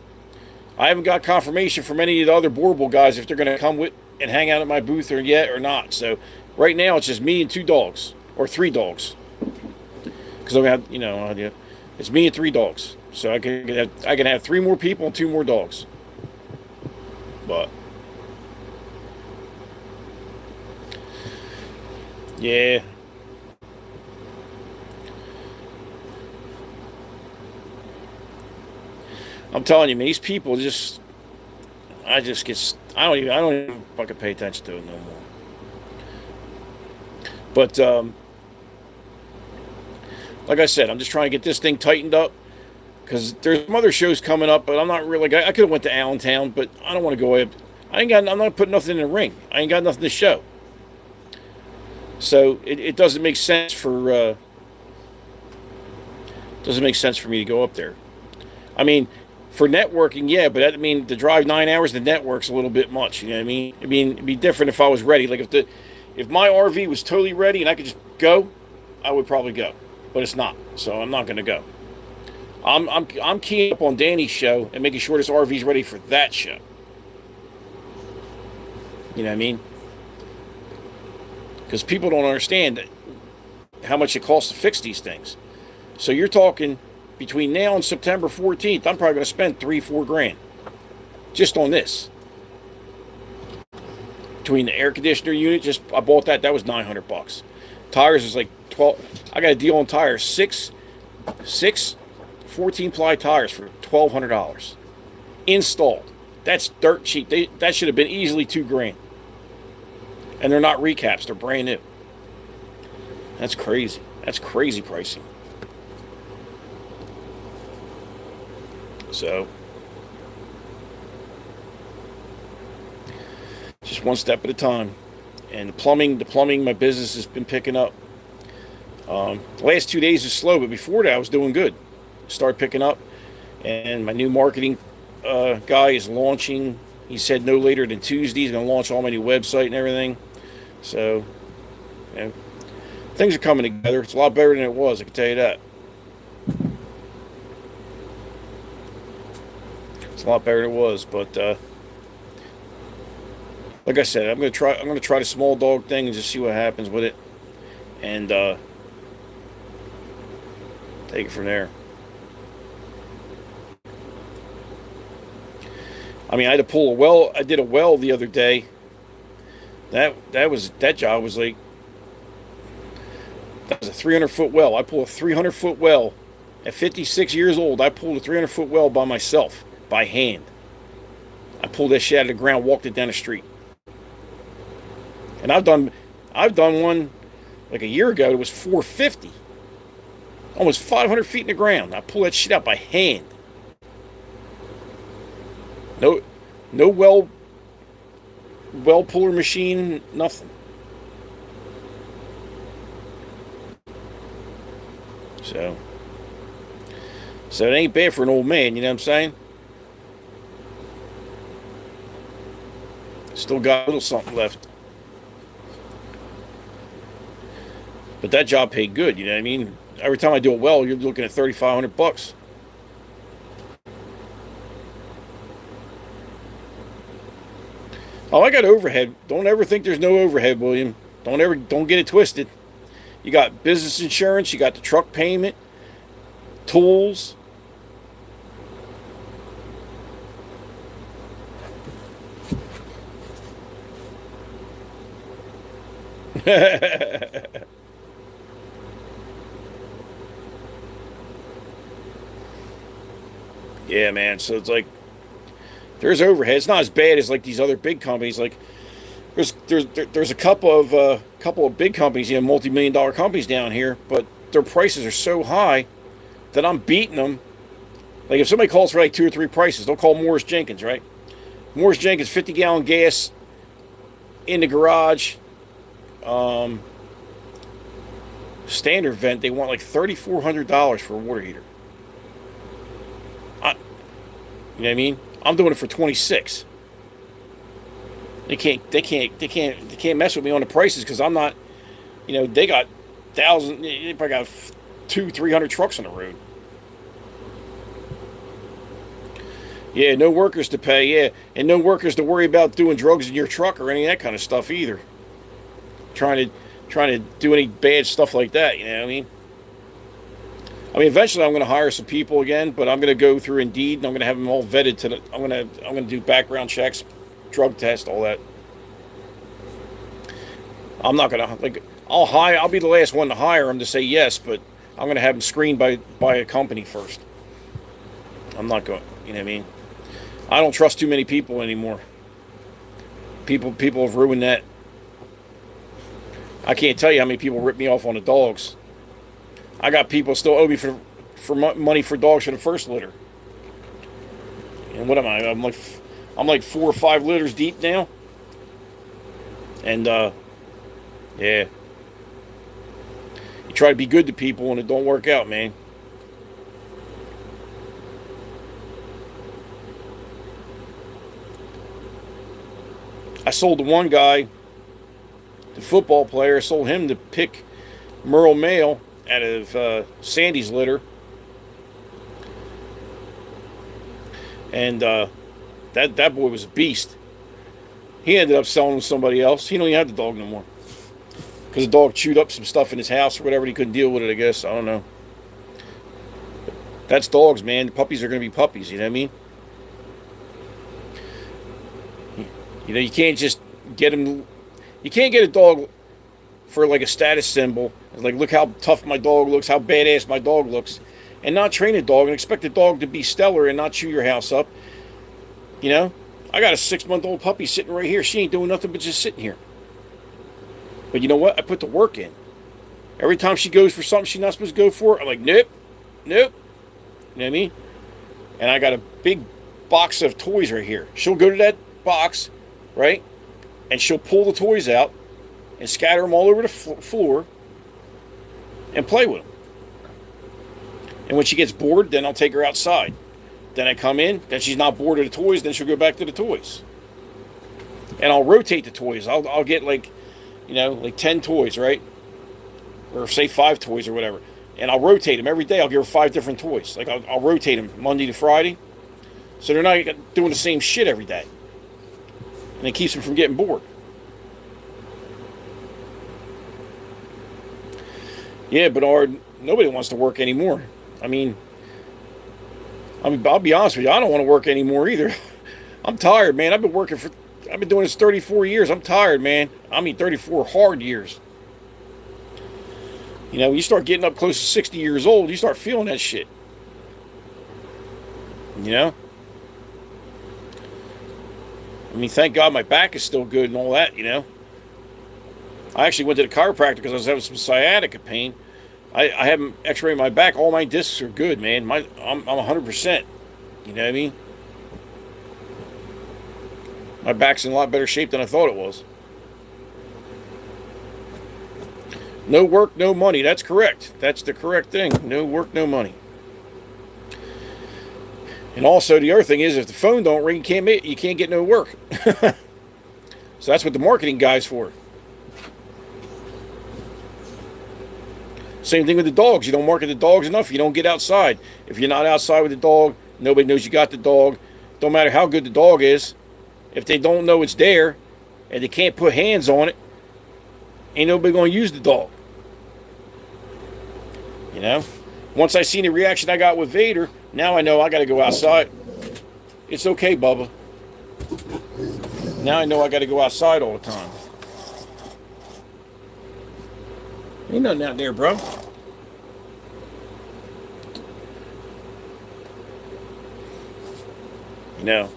I haven't got confirmation from any of the other Borbal guys if they're going to come with and hang out at my booth or yet or not. So right now it's just me and 2 dogs or 3 dogs. Because I have, you know, it's me and 3 dogs. So I can have 3 more people and 2 more dogs. But yeah. I'm telling you, man, these people just, I don't even fucking pay attention to it no more. But like I said, I'm just trying to get this thing tightened up because there's some other shows coming up, but I'm not really. I could have went to Allentown, but I don't want to go. I'm not putting nothing in the ring. I ain't got nothing to show. So it doesn't make sense for me to go up there. I mean, for networking, yeah, but I mean, to drive 9 hours to network's a little bit much. You know what I mean? I mean, it'd be different if I was ready. Like if my RV was totally ready and I could just go, I would probably go. But it's not, so I'm not going to go. I'm keying up on Danny's show and making sure this RV's ready for that show. You know what I mean? Because people don't understand that how much it costs to fix these things. So you're talking between now and September 14th, I'm probably going to spend 3-4 grand just on this. Between the air conditioner unit, just I bought that. That was $900. Tires is like 12. I got a deal on tires. Six 14-ply tires for $1,200 installed. That's dirt cheap. That should have been easily 2 grand. And they're not recaps. They're brand new. That's crazy. That's crazy pricing. So, just one step at a time. And the plumbing, my business has been picking up. The last 2 days is slow, but before that I was doing good. Started picking up, and my new marketing guy is launching. He said no later than Tuesday he's going to launch all my new website and everything. So, you know, things are coming together. It's a lot better than it was, I can tell you that. It's a lot better than it was, but like I said, I'm gonna try the small dog thing and just see what happens with it, and take it from there. I mean, I had to pull a well. I did a well the other day. That job was like, that was a 300-foot well. I pulled a 300-foot well at 56 years old. I pulled a 300-foot well by myself, by hand. I pulled that shit out of the ground, walked it down the street. And I've done one like a year ago. It was 450, almost 500 feet in the ground. I pulled that shit out by hand. No well puller machine, nothing. So it ain't bad for an old man, you know what I'm saying? Still got a little something left. But that job paid good, you know what I mean? Every time I do a well, you're looking at $3,500. Oh, I got overhead. Don't ever think there's no overhead, William. Don't get it twisted. You got business insurance, you got the truck payment, tools. Yeah, man. So it's like there's overhead. It's not as bad as like these other big companies. Like there's a couple of big companies, you know, multi-million-dollar companies down here, but their prices are so high that I'm beating them. Like if somebody calls for like 2 or 3 prices, they'll call Morris Jenkins, right? Morris Jenkins, 50-gallon gas in the garage. Standard vent, they want like $3,400 for a water heater. You know what I mean? I'm doing it for 26. They can't mess with me on the prices because I'm not. You know, they got they probably got 200-300 trucks on the road. Yeah, no workers to pay. Yeah, and no workers to worry about doing drugs in your truck or any of that kind of stuff either. Trying to do any bad stuff like that. You know what I mean? Eventually I'm going to hire some people again, but I'm going to go through Indeed and I'm going to have them all vetted I'm going to do background checks, drug test, all that. I'm not going to I'll be the last one to hire them to say yes, but I'm going to have them screened by a company first. I'm not going, you know what I mean? I don't trust too many people anymore. People have ruined that. I can't tell you how many people rip me off on the dogs. I got people still owe me for money for dogs for the first litter. And what am I? I'm like 4 or 5 litters deep now. And yeah, you try to be good to people and it don't work out, man. I sold to one guy, the football player. I sold him to pick Merle Male out of Sandy's litter, and that boy was a beast. He ended up selling to somebody else. He don't even have the dog no more because the dog chewed up some stuff in his house or whatever. He couldn't deal with it, I guess. I don't know. That's dogs, man. The puppies are going to be puppies. You know what I mean? You know, you can't just get them. You can't get a dog for like a status symbol. Like, look how tough my dog looks, how badass my dog looks, and not train a dog and expect the dog to be stellar and not chew your house up. You know, I got a 6-month-old puppy sitting right here. She ain't doing nothing but just sitting here. But you know what? I put the work in. Every time she goes for something she's not supposed to go for, I'm like, nope, nope. You know what I mean? And I got a big box of toys right here. She'll go to that box, right? And she'll pull the toys out and scatter them all over the floor and play with them. And when she gets bored, then I'll take her outside. Then I come in, then she's not bored of the toys, then she'll go back to the toys. And I'll rotate the toys. I'll get like 10 toys, right? Or say 5 toys or whatever. And I'll rotate them every day. I'll give her 5 different toys. Like I'll rotate them Monday to Friday. So they're not doing the same shit every day. And it keeps them from getting bored. Yeah, Bernard, nobody wants to work anymore. I mean, I'll be honest with you, I don't want to work anymore either. I'm tired, man. I've been doing this 34 years. I'm tired, man. 34 hard years. You know, you start getting up close to 60 years old, you start feeling that shit. You know? I mean, thank God my back is still good and all that, you know? I actually went to the chiropractor because I was having some sciatica pain. I haven't x-rayed my back. All my discs are good, man. I'm 100%. You know what I mean? My back's in a lot better shape than I thought it was. No work, no money. That's correct. That's the correct thing. No work, no money. And also, the other thing is, if the phone don't ring, you can't get no work. So that's what the marketing guy's for. Same thing with the dogs. You don't market the dogs enough, you don't get outside. If you're not outside with the dog, nobody knows you got the dog. Don't matter how good the dog is. If they don't know it's there and they can't put hands on it, ain't nobody going to use the dog. You know? Once I seen the reaction I got with Vader, now I know I got to go outside. It's okay, Bubba. Now I know I got to go outside all the time. Ain't nothing out there, bro. You know,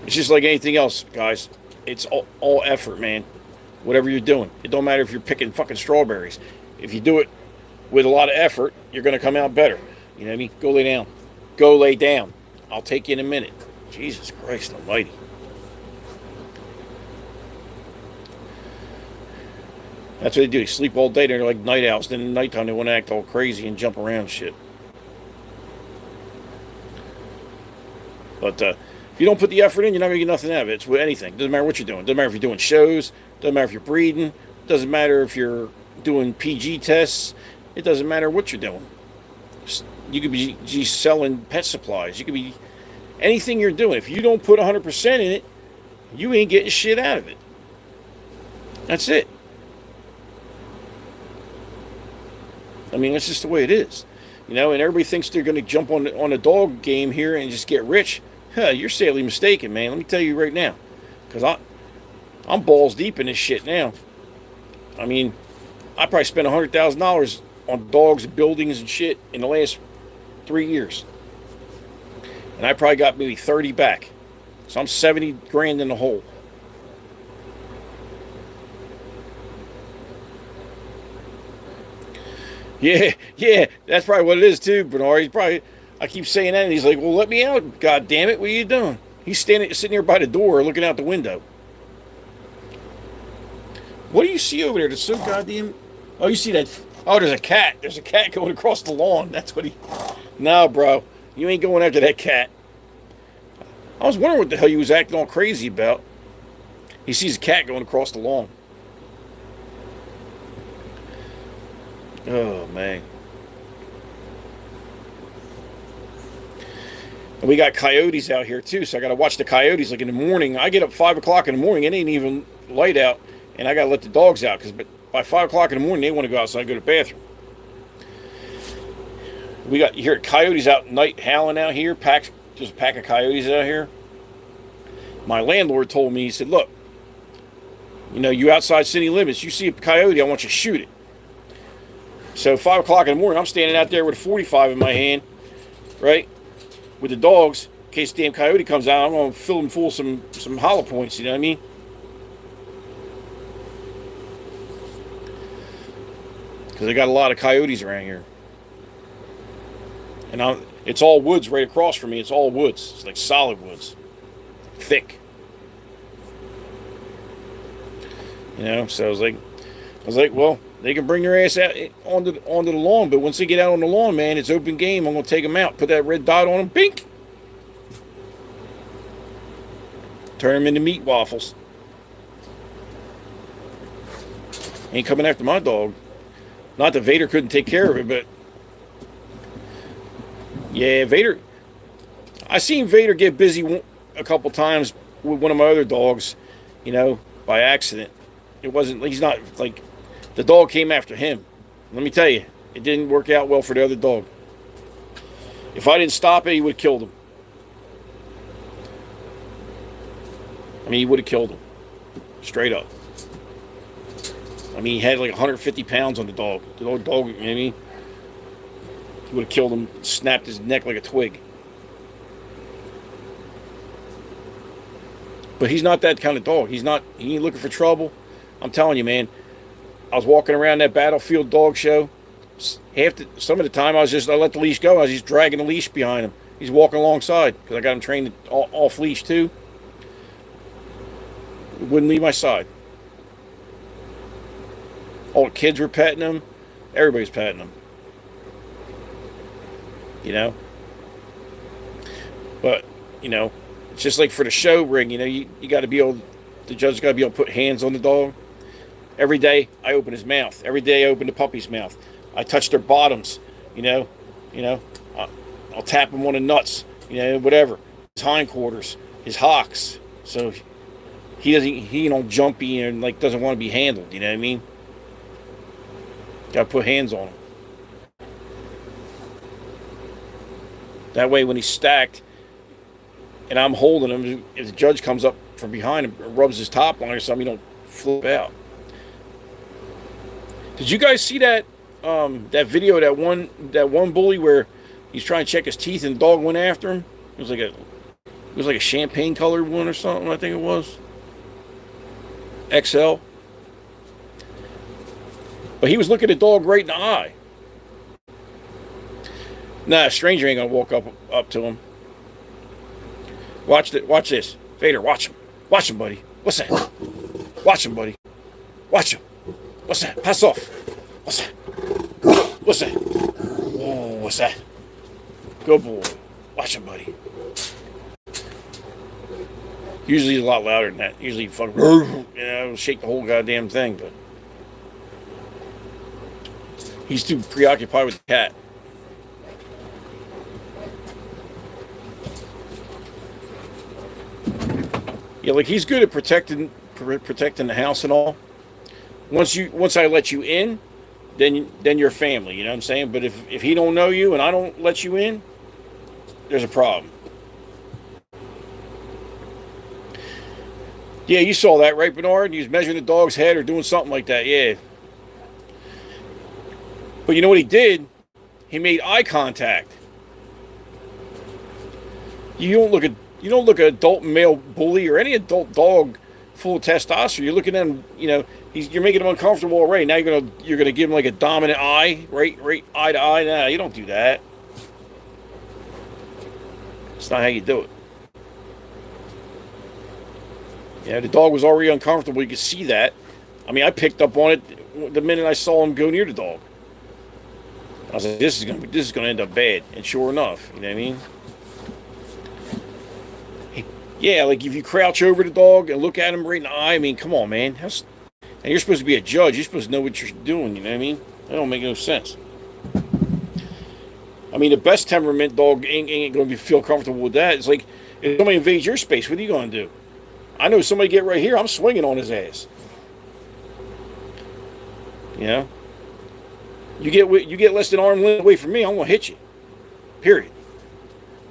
it's just like anything else, guys. It's all effort, man. Whatever you're doing. It don't matter if you're picking fucking strawberries. If you do it with a lot of effort, you're going to come out better. You know what I mean? Go lay down. Go lay down. I'll take you in a minute. Jesus Christ almighty. That's what they do. They sleep all day. They're like night owls. Then at nighttime they want to act all crazy and jump around and shit. But if you don't put the effort in, you're not going to get nothing out of it. It's with anything. Doesn't matter what you're doing. Doesn't matter if you're doing shows. Doesn't matter if you're breeding. Doesn't matter if you're doing PG tests. It doesn't matter what you're doing. You could be selling pet supplies. You could be anything you're doing. If you don't put 100% in it, you ain't getting shit out of it. That's it. I mean, that's just the way it is. You know, and everybody thinks they're going to jump on a dog game here and just get rich. Huh, you're sadly mistaken, man. Let me tell you right now. Because I'm balls deep in this shit now. I mean, I probably spent $100,000 on dogs and buildings and shit in the last 3 years. And I probably got maybe 30 back. So I'm 70 grand in the hole. Yeah, that's probably what it is too, Bernard. I keep saying that, and he's like, well, let me out, God damn it, what are you doing? He's sitting here by the door looking out the window. What do you see over there that's so goddamn... Oh, you see that... Oh, there's a cat. There's a cat going across the lawn. That's what he... No, bro. You ain't going after that cat. I was wondering what the hell he was acting all crazy about. He sees a cat going across the lawn. Oh, man. And we got coyotes out here, too, so I got to watch the coyotes. Like in the morning, I get up 5 o'clock in the morning. It ain't even light out. and I got to let the dogs out because by 5 o'clock in the morning they want to go outside and go to the bathroom. You hear coyotes out at night howling out here. Just a pack of coyotes out here. My landlord told me, he said, look, you outside city limits, you see a coyote, I want you to shoot it. So 5 o'clock in the morning, I'm standing out there with a 45 in my hand, right, with the dogs. In case the damn coyote comes out, I'm going to fill them full of some hollow points, you know what I mean? Because they got a lot of coyotes around here. And it's all woods right across from me. It's all woods. It's like solid woods. Thick. So I was like, well, they can bring their ass out onto the lawn, but once they get out on the lawn, man, it's open game. I'm going to take them out, put that red dot on them, bink. Turn them into meat waffles. Ain't coming after my dog. Not that Vader couldn't take care of it, but yeah, Vader. I seen Vader get busy a couple times with one of my other dogs, by accident. He's not like, the dog came after him. Let me tell you, it didn't work out well for the other dog. If I didn't stop it, he would have killed him. He would have killed him. Straight up. He had like 150 pounds on the dog. The old dog, He would have killed him, snapped his neck like a twig. But he's not that kind of dog. He ain't looking for trouble. I'm telling you, man. I was walking around that Battlefield dog show. Some of the time, I let the leash go. I was just dragging the leash behind him. He's walking alongside because I got him trained off leash too. He wouldn't leave my side. All the kids were petting him. Everybody's petting him. But, it's just like for the show ring, you got to be able, the judge got to be able to put hands on the dog. Every day I open his mouth. Every day I open the puppy's mouth. I touch their bottoms, I'll tap him on the nuts, whatever. His hindquarters, his hocks. So he don't jumpy and like doesn't want to be handled, you know what I mean? Got to put hands on him. That way when he's stacked and I'm holding him, if the judge comes up from behind him and rubs his top on or something, he don't flip out. Did you guys see that video of that one bully where he's trying to check his teeth and the dog went after him? It was like a champagne colored one or something, I think it was. XL. But he was looking at the dog right in the eye. Nah, a stranger ain't gonna walk up to him. Watch this. Vader, watch him. Watch him, buddy. What's that? Watch him, buddy. Watch him. What's that? Pass off. What's that? What's that? Oh, what's that? Good boy. Watch him, buddy. Usually he's a lot louder than that. Usually shake the whole goddamn thing, but he's too preoccupied with the cat. Yeah, like he's good at protecting the house and all. Once I let you in, then you're family, you know what I'm saying? But if he don't know you and I don't let you in, there's a problem. Yeah, you saw that, right, Bernard? He was measuring the dog's head or doing something like that, yeah. But you know what he did? He made eye contact. You don't look at an adult male bully or any adult dog full of testosterone. You're looking at him, you're making him uncomfortable already. Now you're gonna give him like a dominant eye, right eye to eye. Nah, you don't do that. It's not how you do it. Yeah, the dog was already uncomfortable. You could see that. I picked up on it the minute I saw him go near the dog. I was like, this is gonna end up bad. And sure enough, you know what I mean? Yeah, like if you crouch over the dog and look at him right in the eye, come on, man. And you're supposed to be a judge. You're supposed to know what you're doing, you know what I mean? That don't make no sense. The best temperament dog ain't going to feel comfortable with that. It's like, if somebody invades your space, what are you going to do? I know somebody get right here, I'm swinging on his ass. You know, you get less than arm length away from me, I'm gonna hit you. Period.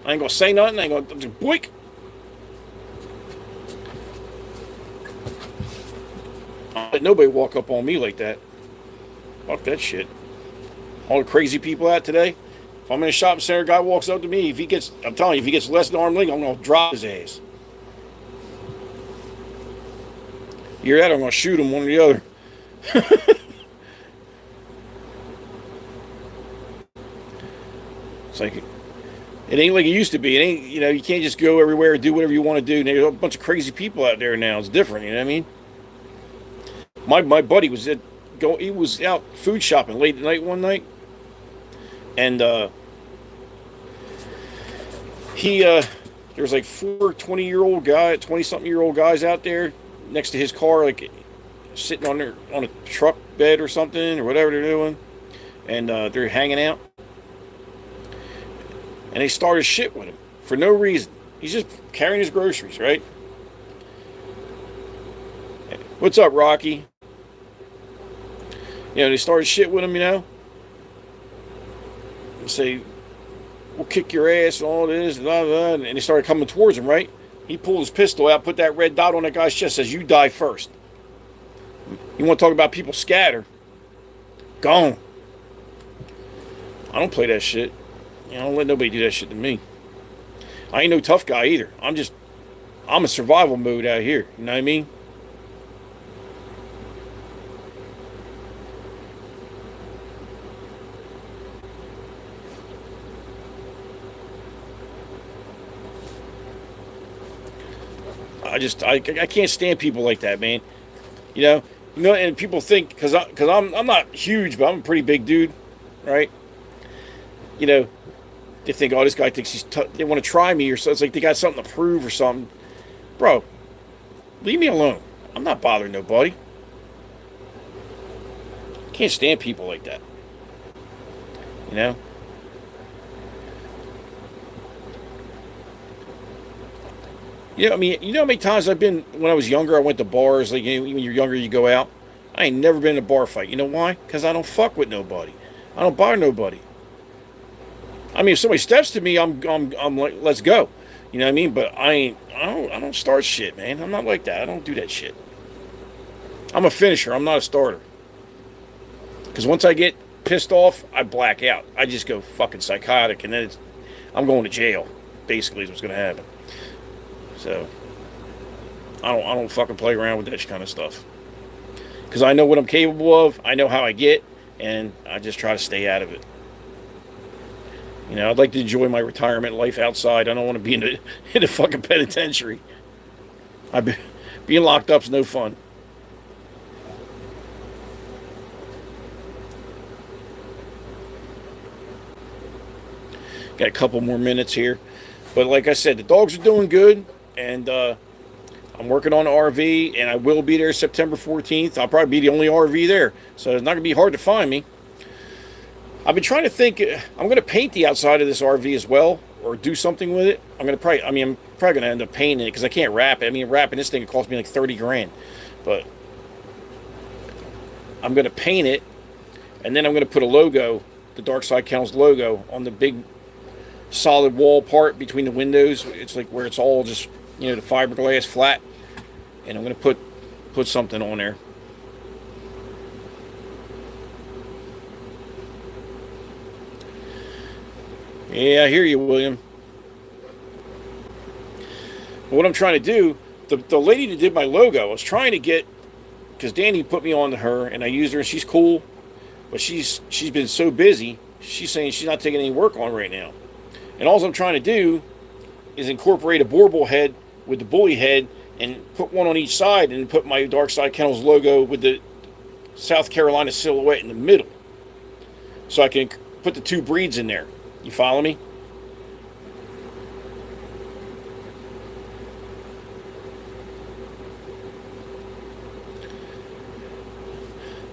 I ain't gonna say nothing. I ain't gonna just boink. I'll let nobody walk up on me like that. Fuck that shit. All the crazy people out today. If I'm in a shopping center, a guy walks up to me. I'm telling you, if he gets less than arm length, I'm gonna drop his ass. You hear that? I'm gonna shoot him, one or the other. It's like it ain't like it used to be. It ain't, you can't just go everywhere and do whatever you want to do. There's a bunch of crazy people out there now. It's different. You know what I mean? My buddy was he was out food shopping late at night one night, and there was like 20-year-old guy, 20-something-year-old guys out there next to his car, like sitting on a truck bed or something or whatever they're doing, and they're hanging out, and they started shit with him for no reason. He's just carrying his groceries, right? What's up, Rocky? They started shit with him, and say, we'll kick your ass and all this, blah, blah, and they started coming towards him, right? He pulled his pistol out, put that red dot on that guy's chest, says, you die first. You want to talk about people scatter? Gone. I don't play that shit. I don't let nobody do that shit to me. I ain't no tough guy either. I'm a survival mode out here. You know what I mean? I can't stand people like that, man. And people think because I'm not huge, but I'm a pretty big dude, right? They think, oh, this guy thinks he's tough. They want to try me, or so. It's like they got something to prove or something. Bro, leave me alone. I'm not bothering nobody. Can't stand people like that. You know. I mean, you know how many times I've been when I was younger? I went to bars. Like when you're younger, you go out. I ain't never been in a bar fight. You know why? Because I don't fuck with nobody. I don't bother nobody. I mean, if somebody steps to me, I'm like, let's go. You know what I mean? But I don't start shit, man. I'm not like that. I don't do that shit. I'm a finisher. I'm not a starter. Because once I get pissed off, I black out. I just go fucking psychotic, and then I'm going to jail. Basically, is what's going to happen. So I don't fucking play around with that kind of stuff. Because I know what I'm capable of. I know how I get, and I just try to stay out of it. I'd like to enjoy my retirement life outside. I don't want to be in the fucking penitentiary. Being locked up's no fun. Got a couple more minutes here. But like I said, the dogs are doing good, and I'm working on the RV, and I will be there September 14th. I'll probably be the only RV there, so it's not going to be hard to find me. I've been trying to think. I'm going to paint the outside of this RV as well, or do something with it. I'm probably going to end up painting it because I can't wrap it. Wrapping this thing it cost me like $30,000, but I'm going to paint it, and then I'm going to put a logo, the Dark Side Kennels logo, on the big solid wall part between the windows. It's like where it's all just the fiberglass flat, and I'm going to put something on there. Yeah, I hear you, William. But what I'm trying to do, the lady that did my logo, I was trying to get, because Danny put me on to her, and I used her, and she's cool, but she's been so busy, she's saying she's not taking any work on right now. And all I'm trying to do is incorporate a barbell head with the bully head and put one on each side, and put my Dark Side Kennels logo with the South Carolina silhouette in the middle. So I can put the two breeds in there. You follow me?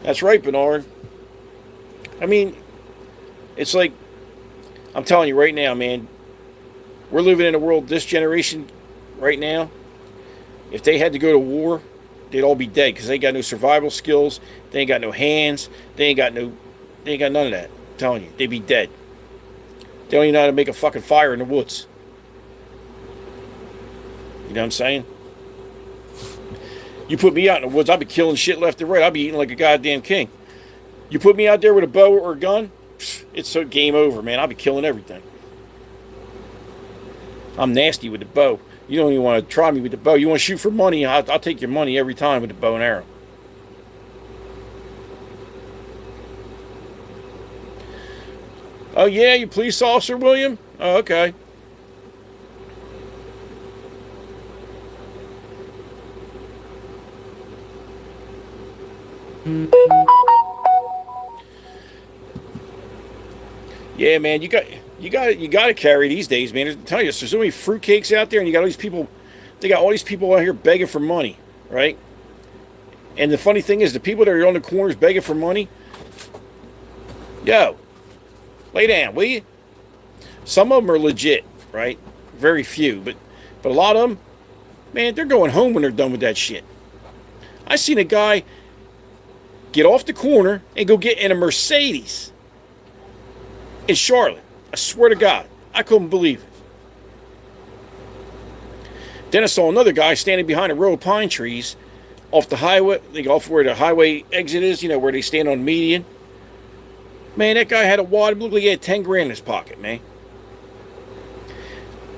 That's right, Bernard. It's like, I'm telling you right now, man, we're living in a world, this generation right now, if they had to go to war, they'd all be dead because they ain't got no survival skills. They ain't got no hands. They ain't got none of that. I'm telling you, they'd be dead. They don't even know how to make a fucking fire in the woods. You know what I'm saying? You put me out in the woods, I'll be killing shit left and right. I'll be eating like a goddamn king. You put me out there with a bow or a gun, it's so game over, man. I'll be killing everything. I'm nasty with the bow. You don't even want to try me with the bow. You want to shoot for money, I'll take your money every time with the bow and arrow. Oh, yeah, you police officer, William? Oh, okay. Yeah, man, you got to carry these days, man. I tell you, there's so many fruitcakes out there, and you got all these people. They got all these people out here begging for money, right? And the funny thing is, the people that are on the corners begging for money, yo, lay down, will you? Some of them are legit, right? Very few, but a lot of them, man, they're going home when they're done with that shit. I seen a guy get off the corner and go get in a Mercedes in Charlotte. I swear to God, I couldn't believe it. Then I saw another guy standing behind a row of pine trees off the highway, like off where the highway exit is, you know, where they stand on the median. Man, that guy had a wad. It looked like he had 10 grand in his pocket, man.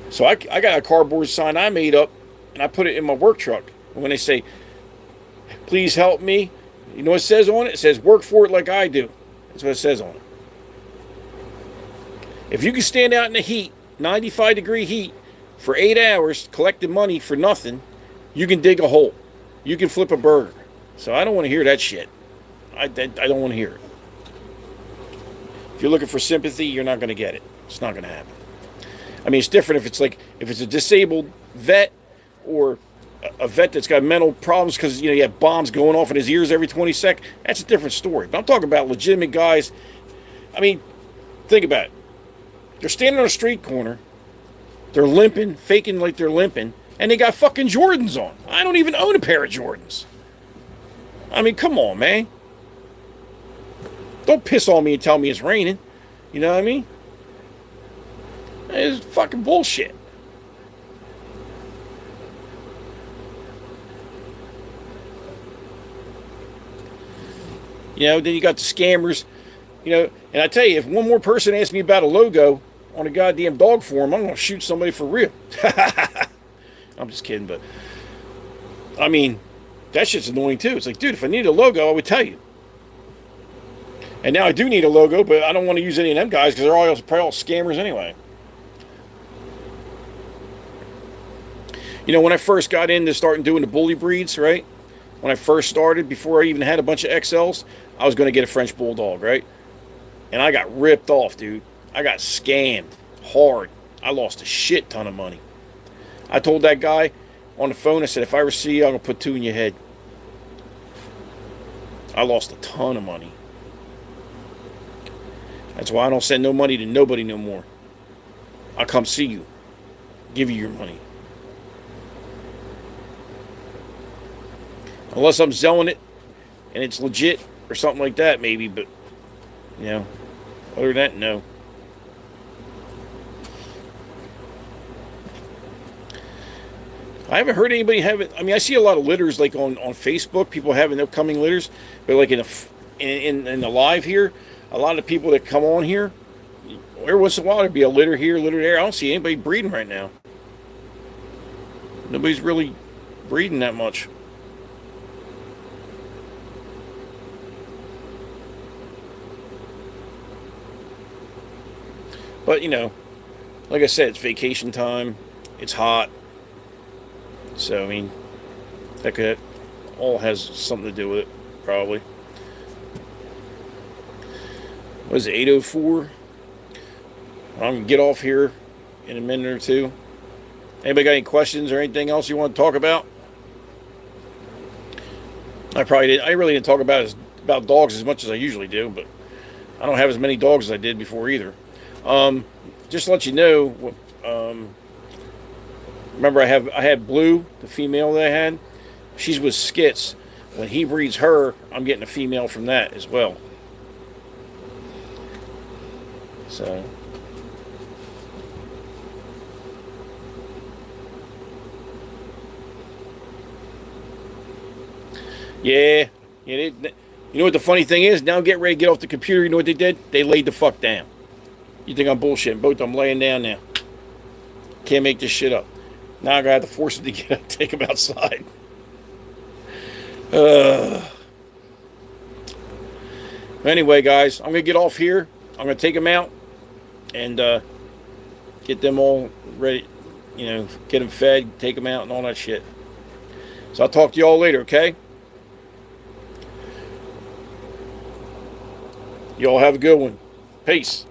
So I got a cardboard sign I made up, and I put it in my work truck. And when they say, please help me, you know what it says on it? It says, work for it like I do. That's what it says on it. If you can stand out in the heat, 95-degree heat, for 8 hours collecting money for nothing, you can dig a hole. You can flip a burger. So I don't want to hear that shit. I don't want to hear it. If you're looking for sympathy, you're not going to get it. It's not going to happen. I mean, it's different if it's a disabled vet or a vet that's got mental problems because, you know, you have bombs going off in his ears every 20 seconds. That's a different story. But I'm talking about legitimate guys. I mean, think about it. They're standing on a street corner. They're limping, faking like they're limping, and they got fucking Jordans on. I don't even own a pair of Jordans. I mean, come on, man. Don't piss on me and tell me it's raining. You know what I mean? It's fucking bullshit. You know, then you got the scammers. You know, and I tell you, if one more person asks me about a logo on a goddamn dog form, I'm going to shoot somebody for real. I'm just kidding, but I mean, that shit's annoying too. It's like, dude, if I needed a logo, I would tell you. And now I do need a logo, but I don't want to use any of them guys because they're probably all scammers anyway. You know, when I first got into starting doing the bully breeds, right? When I first started, before I even had a bunch of XLs, I was going to get a French Bulldog, right? And I got ripped off, dude. I got scammed hard. I lost a shit ton of money. I told that guy on the phone, I said, if I ever see you, I'm going to put 2 in your head. I lost a ton of money. That's why I don't send no money to nobody no more. I'll come see you. Give you your money. Unless I'm selling it and it's legit or something like that, maybe. But, you know, other than that, no. I haven't heard anybody having. I mean, I see a lot of litters like on Facebook. People having upcoming litters, but like in the live here, a lot of people that come on here, every once in a while there'd be a litter here, litter there. I don't see anybody breeding right now. Nobody's really breeding that much. But, you know, like I said, it's vacation time. It's hot. So, I mean, that all has something to do with it, probably. What is it, 8:04? I'm going to get off here in a minute or two. Anybody got any questions or anything else you want to talk about? I really didn't talk about dogs as much as I usually do, but I don't have as many dogs as I did before either. Just to let you know, remember I had Blue, the female that I had. She's with Skits. When he breeds her, I'm getting a female from that as well. So, yeah. You know what the funny thing is? Now get ready to get off the computer. You know what they did? They laid the fuck down. You think I'm bullshitting? Both of them laying down now. Can't make this shit up. Now I'm going to have to force them to get up, take them outside. Anyway, guys, I'm going to get off here. I'm going to take them out and get them all ready. You know, get them fed, take them out, and all that shit. So I'll talk to you all later, okay? You all have a good one. Peace.